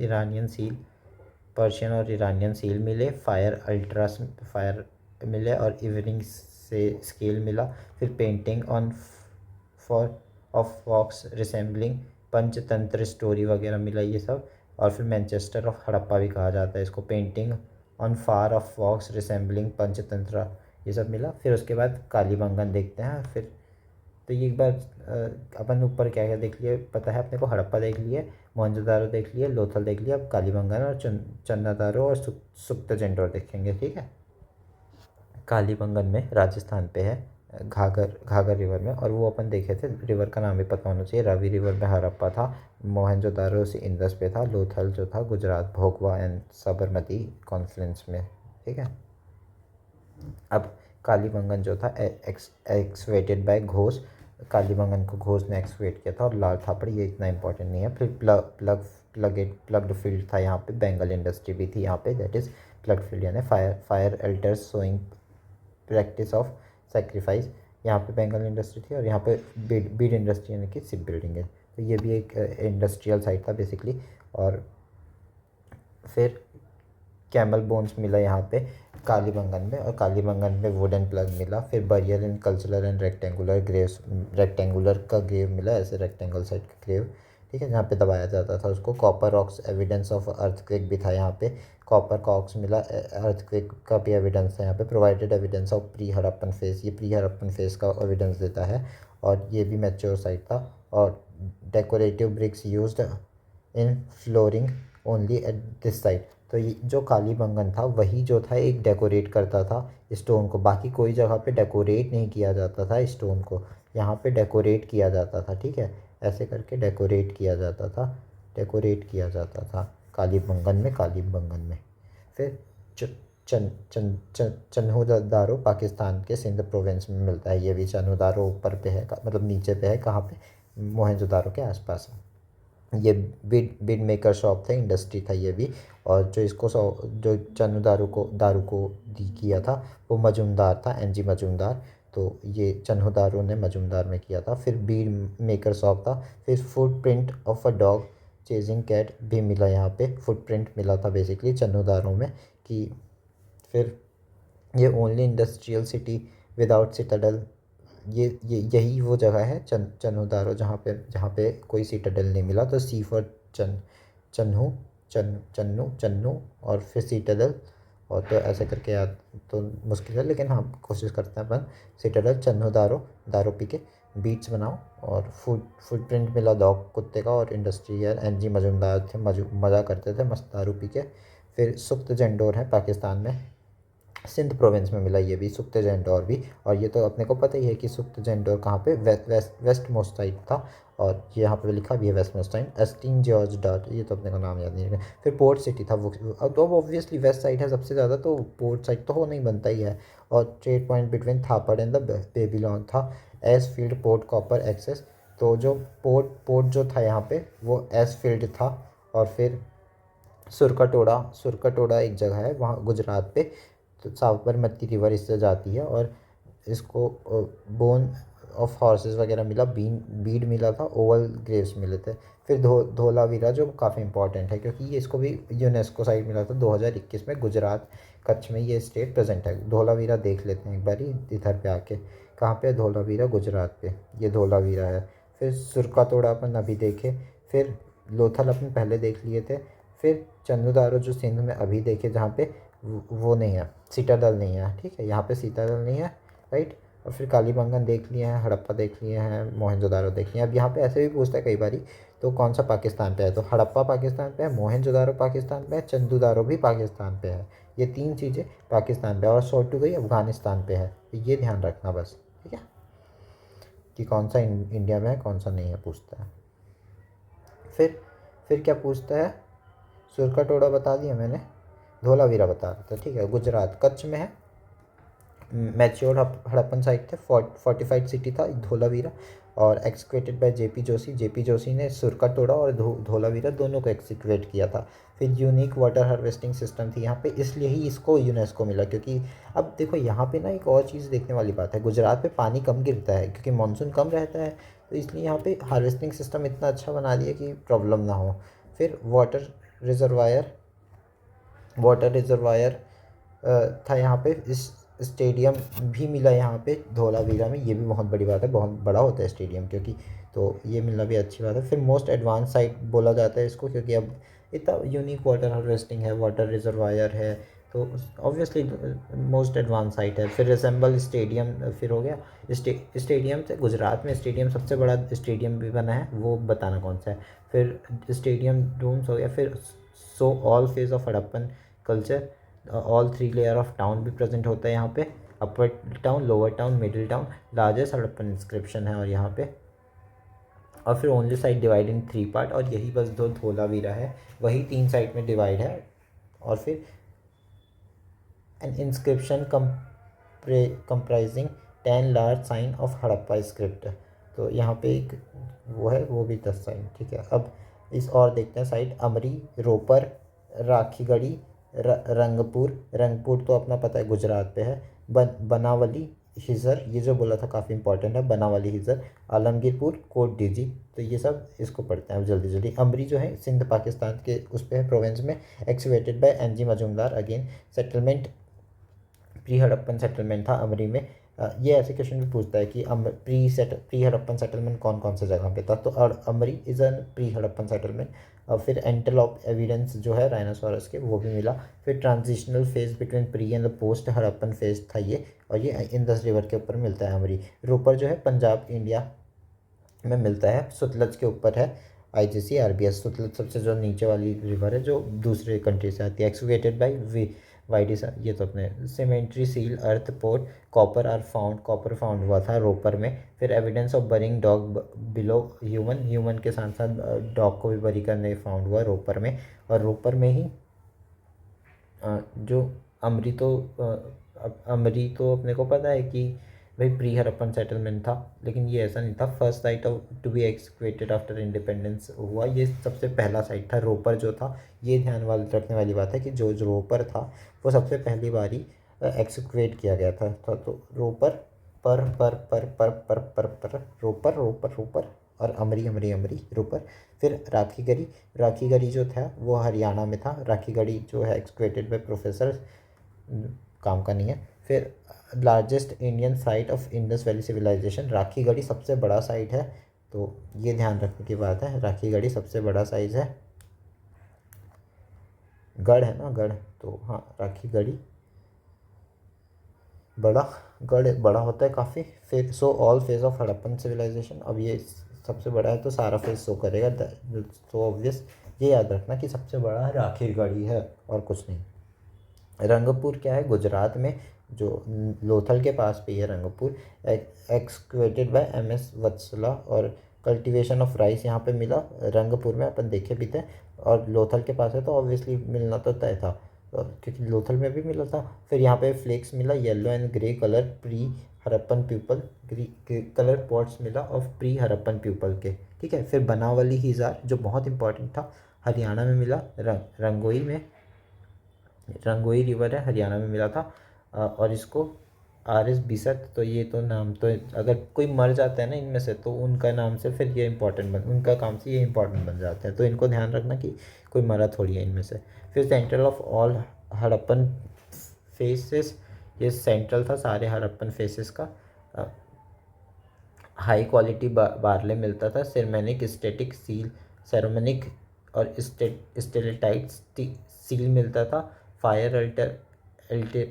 और इरानियन सील मिले। फायर मिले, और इवनिंग से स्केल मिला। फिर painting on for of walks resembling Panchatantra story वगैरह मिला, ये सब। और फिर मैनचेस्टर ऑफ हड़प्पा भी कहा जाता है इसको, painting on far of walks resembling Panchatantra, ये सब मिला। फिर उसके बाद कालीबंगन देखते हैं। फिर तो ये एक बार अपन ऊपर क्या क्या देख लिए पता है अपने को? हड़प्पा देख लिए, मोहनजोदारो देख लिए, लोथल देख लिया। अब कालीबंगन और चन्नादारो और सुक्तजेंडोर देखेंगे, ठीक है। कालीबंगन में राजस्थान पे है, घाघर रिवर में, और वो अपन देखे थे, रिवर का नाम भी पता होना चाहिए। रावी रिवर में हड़प्पा था, मोहनजोदारो से इंडस पे था, लोथल जो था गुजरात भोगवा एंड साबरमती कॉन्फ्लुएंस में, ठीक है। अब कालीबंगन जो था एक्सवेटेड बाय घोष, कालीबंगन को घोष ने एक्सवेट किया था, और लाल थापड़ ये इतना इंपॉर्टेंट नहीं है। फिर प्लग्ड फील्ड था यहाँ पे, बेंगल इंडस्ट्री भी थी यहाँ पे, दैट इज़ प्लग फील्ड यानी fire altars showing practice of sacrifice, यहाँ पे बेंगल इंडस्ट्री थी। और यहाँ पे बीड इंडस्ट्री यानी कि शिप बिल्डिंग है, तो ये भी एक इंडस्ट्रियल साइट था बेसिकली। और फिर कैमल बोन्स मिला यहाँ पे कालीबंगन में, और कालीबंगन में वुडन प्लग मिला। फिर burial in cultural and rectangular Graves, rectangular का ग्रेव मिला, ऐसे रेक्टेंगल साइड का ग्रेव, ठीक है, जहाँ पे दबाया जाता था उसको। Copper rocks evidence of earthquake भी था यहाँ पे, कॉपर कॉक्स मिला, अर्थक्वेक का भी एविडेंस है यहाँ पे। Provided evidence of pre Harappan phase, ये प्री हड़प्पन फेस का एविडेंस देता है, और ये भी मैच्योर साइट था। और decorative bricks used in flooring only at this site, तो ये जो कालीबंगन था वही जो था एक डेकोरेट करता था स्टोन को, बाकी कोई जगह पे डेकोरेट नहीं किया जाता था स्टोन को, यहाँ पे डेकोरेट किया जाता था, ठीक है, ऐसे करके डेकोरेट किया जाता था, डेकोरेट किया जाता था कालीबंगन में। फिर चन चन चन चन्हुदारो पाकिस्तान के सिंध प्रोविंस में मिलता है, ये भी चन्हुदारो ऊपर पे है, मतलब नीचे पे है, कहाँ पे, मोहनजोदारो के आसपास है। ये बीड मेकर शॉप था, इंडस्ट्री था ये भी। और जो इसको जो चन्नू दारू को किया था वो मजुमदार था, एनजी मजुमदार, तो ये चन्नू दारू ने मजुमदार में किया था। फिर बीड मेकर शॉप था। फिर footprint of a dog chasing cat भी मिला यहाँ पे, फुटप्रिंट मिला था बेसिकली चन्नू दारू में कि। फिर ये only industrial city without citadel, ये यही वो जगह है चन्हुदारो जहाँ पे कोई सिटाडल नहीं मिला। तो सी फॉर चन्हू चन्नू और फिर सिटाडल, और तो ऐसे करके याद तो मुश्किल है, लेकिन हाँ कोशिश करते हैं अपन। सिटाडल चन्हुदारो, दारू पी के बीट्स बनाओ, और फुटप्रिंट मिला डॉग कुत्ते का, और इंडस्ट्रियल एनजी मजुमदार थे, मज़ा करते थे मस्त दारू पी के। फिर सुख्त जंडोर है पाकिस्तान में, सिंध प्रोविंस में मिला ये भी, सुख्त जैंडोर भी। और ये तो अपने को पता ही है कि सुख्त जैंडोर कहाँ पे, वेस्ट मोस्ट साइड था, और ये यहाँ पे लिखा भी है वेस्ट मोस्ट साइड, एस्टिंग जॉर्ज डॉट, ये तो अपने को नाम याद नहीं है। फिर पोर्ट सिटी था वो, तो अब ऑब्वियसली वेस्ट साइड है सबसे ज़्यादा, तो पोर्ट साइड तो हो नहीं बनता ही है। और ट्रेड पॉइंट बिटवीन थापड़ एंड द बेबीलोन था, as field port copper access, तो जो पोर्ट जो था यहाँ पे वो एस फील्ड था। और फिर सुरकटोड़ा एक जगह है वहाँ गुजरात पे, तो साबरमती रिवर इससे जाती है, और इसको बोन ऑफ हॉर्सेस वगैरह मिला, बीड मिला था, ओवल ग्रेव्स मिले थे। फिर धोलावीरा जो काफ़ी इंपॉर्टेंट है क्योंकि ये इसको भी यूनेस्को साइट मिला था 2021 में, गुजरात कच्छ में ये स्टेट प्रेजेंट है। धोलावीरा देख लेते हैं एक बार इधर पे आके, कहाँ पे है धोलावीरा, गुजरात पे, ये धोलावीरा है। फिर सुरकातोड़ा अपन अभी देखे, फिर लोथल अपन पहले देख लिए थे। फिर चंद्रदारो जो सिंध में अभी देखे, जहाँ पे वो नहीं है, सीटाडल नहीं है, ठीक है, यहाँ पे सीटाडल नहीं है, राइट। और फिर कालीबंगन देख लिए हैं, हड़प्पा देख लिए हैं, मोहनजोदारो देख लिए हैं। अब यहाँ पे ऐसे भी पूछता है कई बारी, तो कौन सा पाकिस्तान पे है, तो हड़प्पा पाकिस्तान पे है, मोहनजोदारो पाकिस्तान पे है, चंदूदारो भी पाकिस्तान पे है, ये तीन चीज़ें पाकिस्तान पे। और शॉर्ट टू गई अफगानिस्तान पे है, तो ये ध्यान रखना बस, ठीक है, कि कौन सा इंडिया में है कौन सा नहीं है, पूछता है। फिर क्या पूछता है, सुरकाटोड़ा बता दिया मैंने, धोलावीरा बता रहा था, ठीक है, गुजरात कच्छ में है, मैच्योर हड़प्पन साइट थे, फोर्टिफाइड सिटी था धोलावीरा, और एक्सक्वेटेड बाय जेपी जोशी ने सुरकाटोड़ा और धोलावीरा दोनों को एक्सक्वेट किया था। फिर यूनिक वाटर हार्वेस्टिंग सिस्टम थी यहाँ पे, इसलिए ही इसको यूनेस्को मिला। क्योंकि अब देखो यहाँ पे ना एक और चीज़ देखने वाली बात है, गुजरात पे पानी कम गिरता है क्योंकि मानसून कम रहता है, तो इसलिए यहाँ पे हार्वेस्टिंग सिस्टम इतना अच्छा बना दिया कि प्रॉब्लम ना हो। फिर वाटर रिजर्वायर था यहाँ पे, इस स्टेडियम भी मिला यहाँ पे धोलावीरा में, ये भी बहुत बड़ी बात है, बहुत बड़ा होता है स्टेडियम क्योंकि, तो ये मिलना भी अच्छी बात है। फिर मोस्ट एडवांस साइट बोला जाता है इसको क्योंकि अब इतना यूनिक वाटर हार्वेस्टिंग है, वाटर रिजर्वायर है, तो ऑब्वियसली मोस्ट एडवांस साइट है। फिर रिसेंबल स्टेडियम, फिर हो गया स्टेडियम से, गुजरात में स्टेडियम सबसे बड़ा स्टेडियम भी बना है, वो बताना कौन सा है। फिर स्टेडियम डोम्स हो गया। फिर so all phase of Harappan culture, all three layer of town भी प्रेजेंट होता है यहाँ पे। Upper town, lower town, middle town largest Harappan inscription है और यहाँ पे। और फिर only site divide in 3 part, और यही बस जो धोलावीरा है वही 3 साइट में डिवाइड है। और फिर an inscription comprising 10 large sign of Harappa script. तो यहाँ पे एक वो है, वो भी 10 साइन, ठीक है। अब इस और देखते हैं साइट, अमरी, रोपर, राखीगढ़ी, रंगपुर तो अपना पता है गुजरात पे है, बनावली, हिजर, ये जो बोला था काफ़ी इंपॉर्टेंट है, बनावली, हिजर, आलमगीरपुर, कोट डीजी। तो ये सब इसको पढ़ते हैं अब जल्दी जल्दी। अमरी जो है सिंध पाकिस्तान के उस पर है, प्रोविंस में, excavated by NG Majumdar. Again settlement pre Harappan settlement था अमरी में। ये ऐसे क्वेश्चन भी पूछता है कि प्री हड़प्पन सेटलमेंट कौन कौन से जगह पे था, तो अमरी is an pre Harappan settlement. फिर एंटल ऑफ एविडेंस जो है राइनोसोरस के, वो भी मिला। फिर transitional phase between pre and post Harappan phase था ये, और ये इंदस रिवर के ऊपर मिलता है अमरी। रोपर जो है पंजाब इंडिया में मिलता है, सुतलज के ऊपर है, IGC RBS। सुतलज सबसे जो नीचे वाली रिवर है जो दूसरे कंट्री से आती है। एक्सकेवेटेड बाई वाइडी, ये तो अपने cemetery, seal, earth, port, copper found हुआ था रोपर में। फिर evidence of burying dog below human के साथ साथ डॉग को भी बरी करने फाउंड हुआ रोपर में। और रोपर में ही जो अमरी तो अपने को पता है कि भाई प्री हड़प्पन सेटलमेंट था, लेकिन ये ऐसा नहीं था। First site of to be excavated after independence हुआ, ये सबसे पहला साइट था। रोपर जो था, ये ध्यान रखने वाली बात है कि जो रोपर था वो सबसे पहली बारी एक्सक्वेट किया गया था। तो रोपर पर रोपर और अमरी रोपर। फिर राखीगढ़ी जो था वो हरियाणा में था। राखीगढ़ी जो है एक्सक्वेटेड बाय प्रोफेसर, काम का नहीं है। फिर largest Indian site of Indus valley civilisation, Rakhigarhi सबसे बड़ा साइट है, तो ये ध्यान रखने की बात है। राखीगढ़ी सबसे बड़ा साइज है, गढ़ है ना, गढ़, तो हाँ राखीगढ़ी गढ़ बड़ा होता है काफ़ी। फिर all phase of Harappan civilisation, अब ये सबसे बड़ा है तो सारा फेज शो करेगा, तो ऑब्वियस ये याद रखना कि सबसे बड़ा राखीगढ़ी है और कुछ नहीं। रंगपुर क्या है, गुजरात में, जो लोथल के पास पे है रंगपुर। एक्सक्वेटेड बाय MS वत्सला। और कल्टीवेशन ऑफ राइस यहाँ पे मिला रंगपुर में, अपन देखे भी थे, और लोथल के पास है तो ऑब्वियसली मिलना तो तय था, क्योंकि लोथल में भी मिला था। फिर यहाँ पे फ्लेक्स मिला, yellow and grey colour pre Harappan people, colour pots मिला ऑफ प्री हड़प्पन पीपल के, ठीक है। फिर बनावली हिजार जो बहुत इंपॉर्टेंट था, हरियाणा में मिला, रंगोई रिवर है, हरियाणा में मिला था। और इसको RS बिसत, तो ये तो नाम तो अगर कोई मर जाता है ना इनमें से, तो उनका नाम से फिर ये उनका काम से ये इंपॉर्टेंट बन जाते हैं, तो इनको ध्यान रखना कि कोई मरा थोड़ी है इनमें से। फिर central of all Harappan faces, ये सेंट्रल था सारे हड़प्पन फेसेस का। हाई क्वालिटी बार्ले मिलता था, सेरेमिक स्टेटिक सील, सेरेमिक और स्टेलेटाइट सील मिलता था। फायर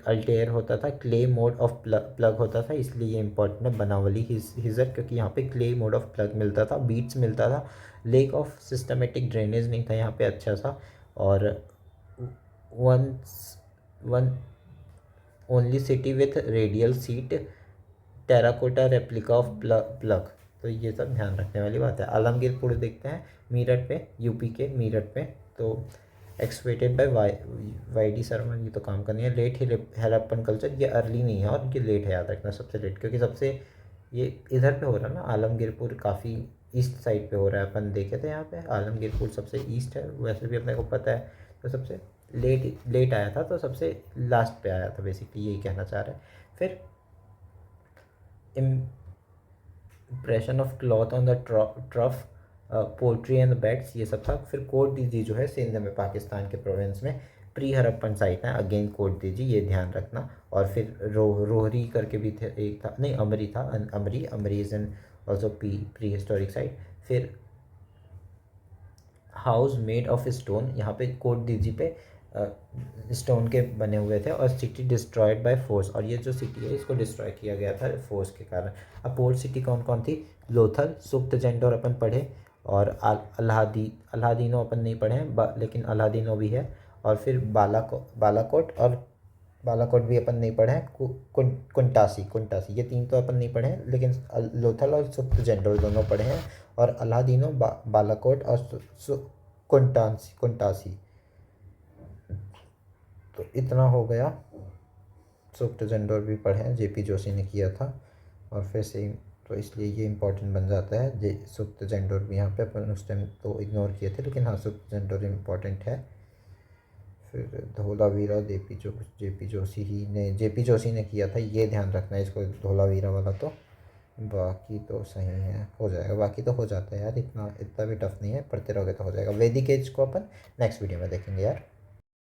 अल्टेयर होता था, क्ले मोड ऑफ प्लग होता था, इसलिए ये इंपॉर्टेंट है बनावली हिजर, क्योंकि यहाँ पे क्ले मोड ऑफ प्लग मिलता था। बीट्स मिलता था, लेक ऑफ सिस्टमेटिक ड्रेनेज नहीं था यहाँ पे अच्छा सा। और one only city with radial seat, terracotta replica of plug, तो ये सब ध्यान रखने वाली बात है। आलमगीरपुर देखते हैं, मीरठ पे, यूपी के मीरठ पे, तो एक्सवेटेड बाय YD शर्मा, ये तो काम करनी है। लेट हड़प्पन कल्चर, ये अर्ली नहीं है और ये लेट है, याद रखना सबसे लेट, क्योंकि सबसे ये इधर पे हो रहा है ना, आलमगीरपुर काफ़ी ईस्ट साइड पे हो रहा है, अपन देखे थे यहाँ पे आलमगीरपुर सबसे ईस्ट है, वैसे भी अपने को पता है, तो सबसे लेट आया था, तो सबसे लास्ट पे आया था, बेसिकली यही कहना चाह रहा है। फिर impression of cloth on the trough, poultry and bats, ये सब था। फिर कोट डीजी जो है सिंध में, पाकिस्तान के प्रोविंस में, प्री हड़प्पन साइट है, अगेन कोट डीजी, ये ध्यान रखना। और फिर रोहरी करके भी थे, एक था, नहीं अमरी था, अमरी is an also pre historic site. फिर हाउस मेड ऑफ स्टोन, यहाँ पे कोट डीजी पे स्टोन के बने हुए थे। और सिटी डिस्ट्रॉयड बाय फोर्स, और ये जो सिटी है इसको डिस्ट्रॉय किया गया था फोर्स के कारण। अब पोर्ट सिटी कौन कौन थी, लोथल, सुप्त जेंडोर अपन पढ़े, और अल्लादीनो अपन नहीं पढ़े हैं, लेकिन अल्लादीनो भी है। और फिर बालाकोट और बालाकोट भी अपन नहीं पढ़े हैं, कुंटासी कुंटासी ये 3 तो अपन नहीं पढ़े हैं, लेकिन लोथल और सुप्त जेंडोल दोनों पढ़े हैं। और अलादीनो, बालाकोट और कुंटासी कुंटासी। तो इतना हो गया। सुप्त जेंडोल भी पढ़े हैं, जेपी जोशी ने किया था। और फिर से तो इसलिए ये इम्पोर्टेंट बन जाता है। सुप्त जेंडोल भी यहाँ पे अपन उस टाइम तो इग्नोर किए थे, लेकिन हाँ सुप्त जेंडोल इम्पोर्टेंट है। फिर धोलावीरा जेपी जोशी ने किया था, ये ध्यान रखना है इसको, धोलावीरा वाला। तो बाकी तो सही है, हो जाएगा। बाकी तो हो जाता है यार, इतना इतना भी टफ नहीं है, पढ़ते रहोगे तो हो जाएगा। वैदिक एज को अपन नेक्स्ट वीडियो में देखेंगे यार।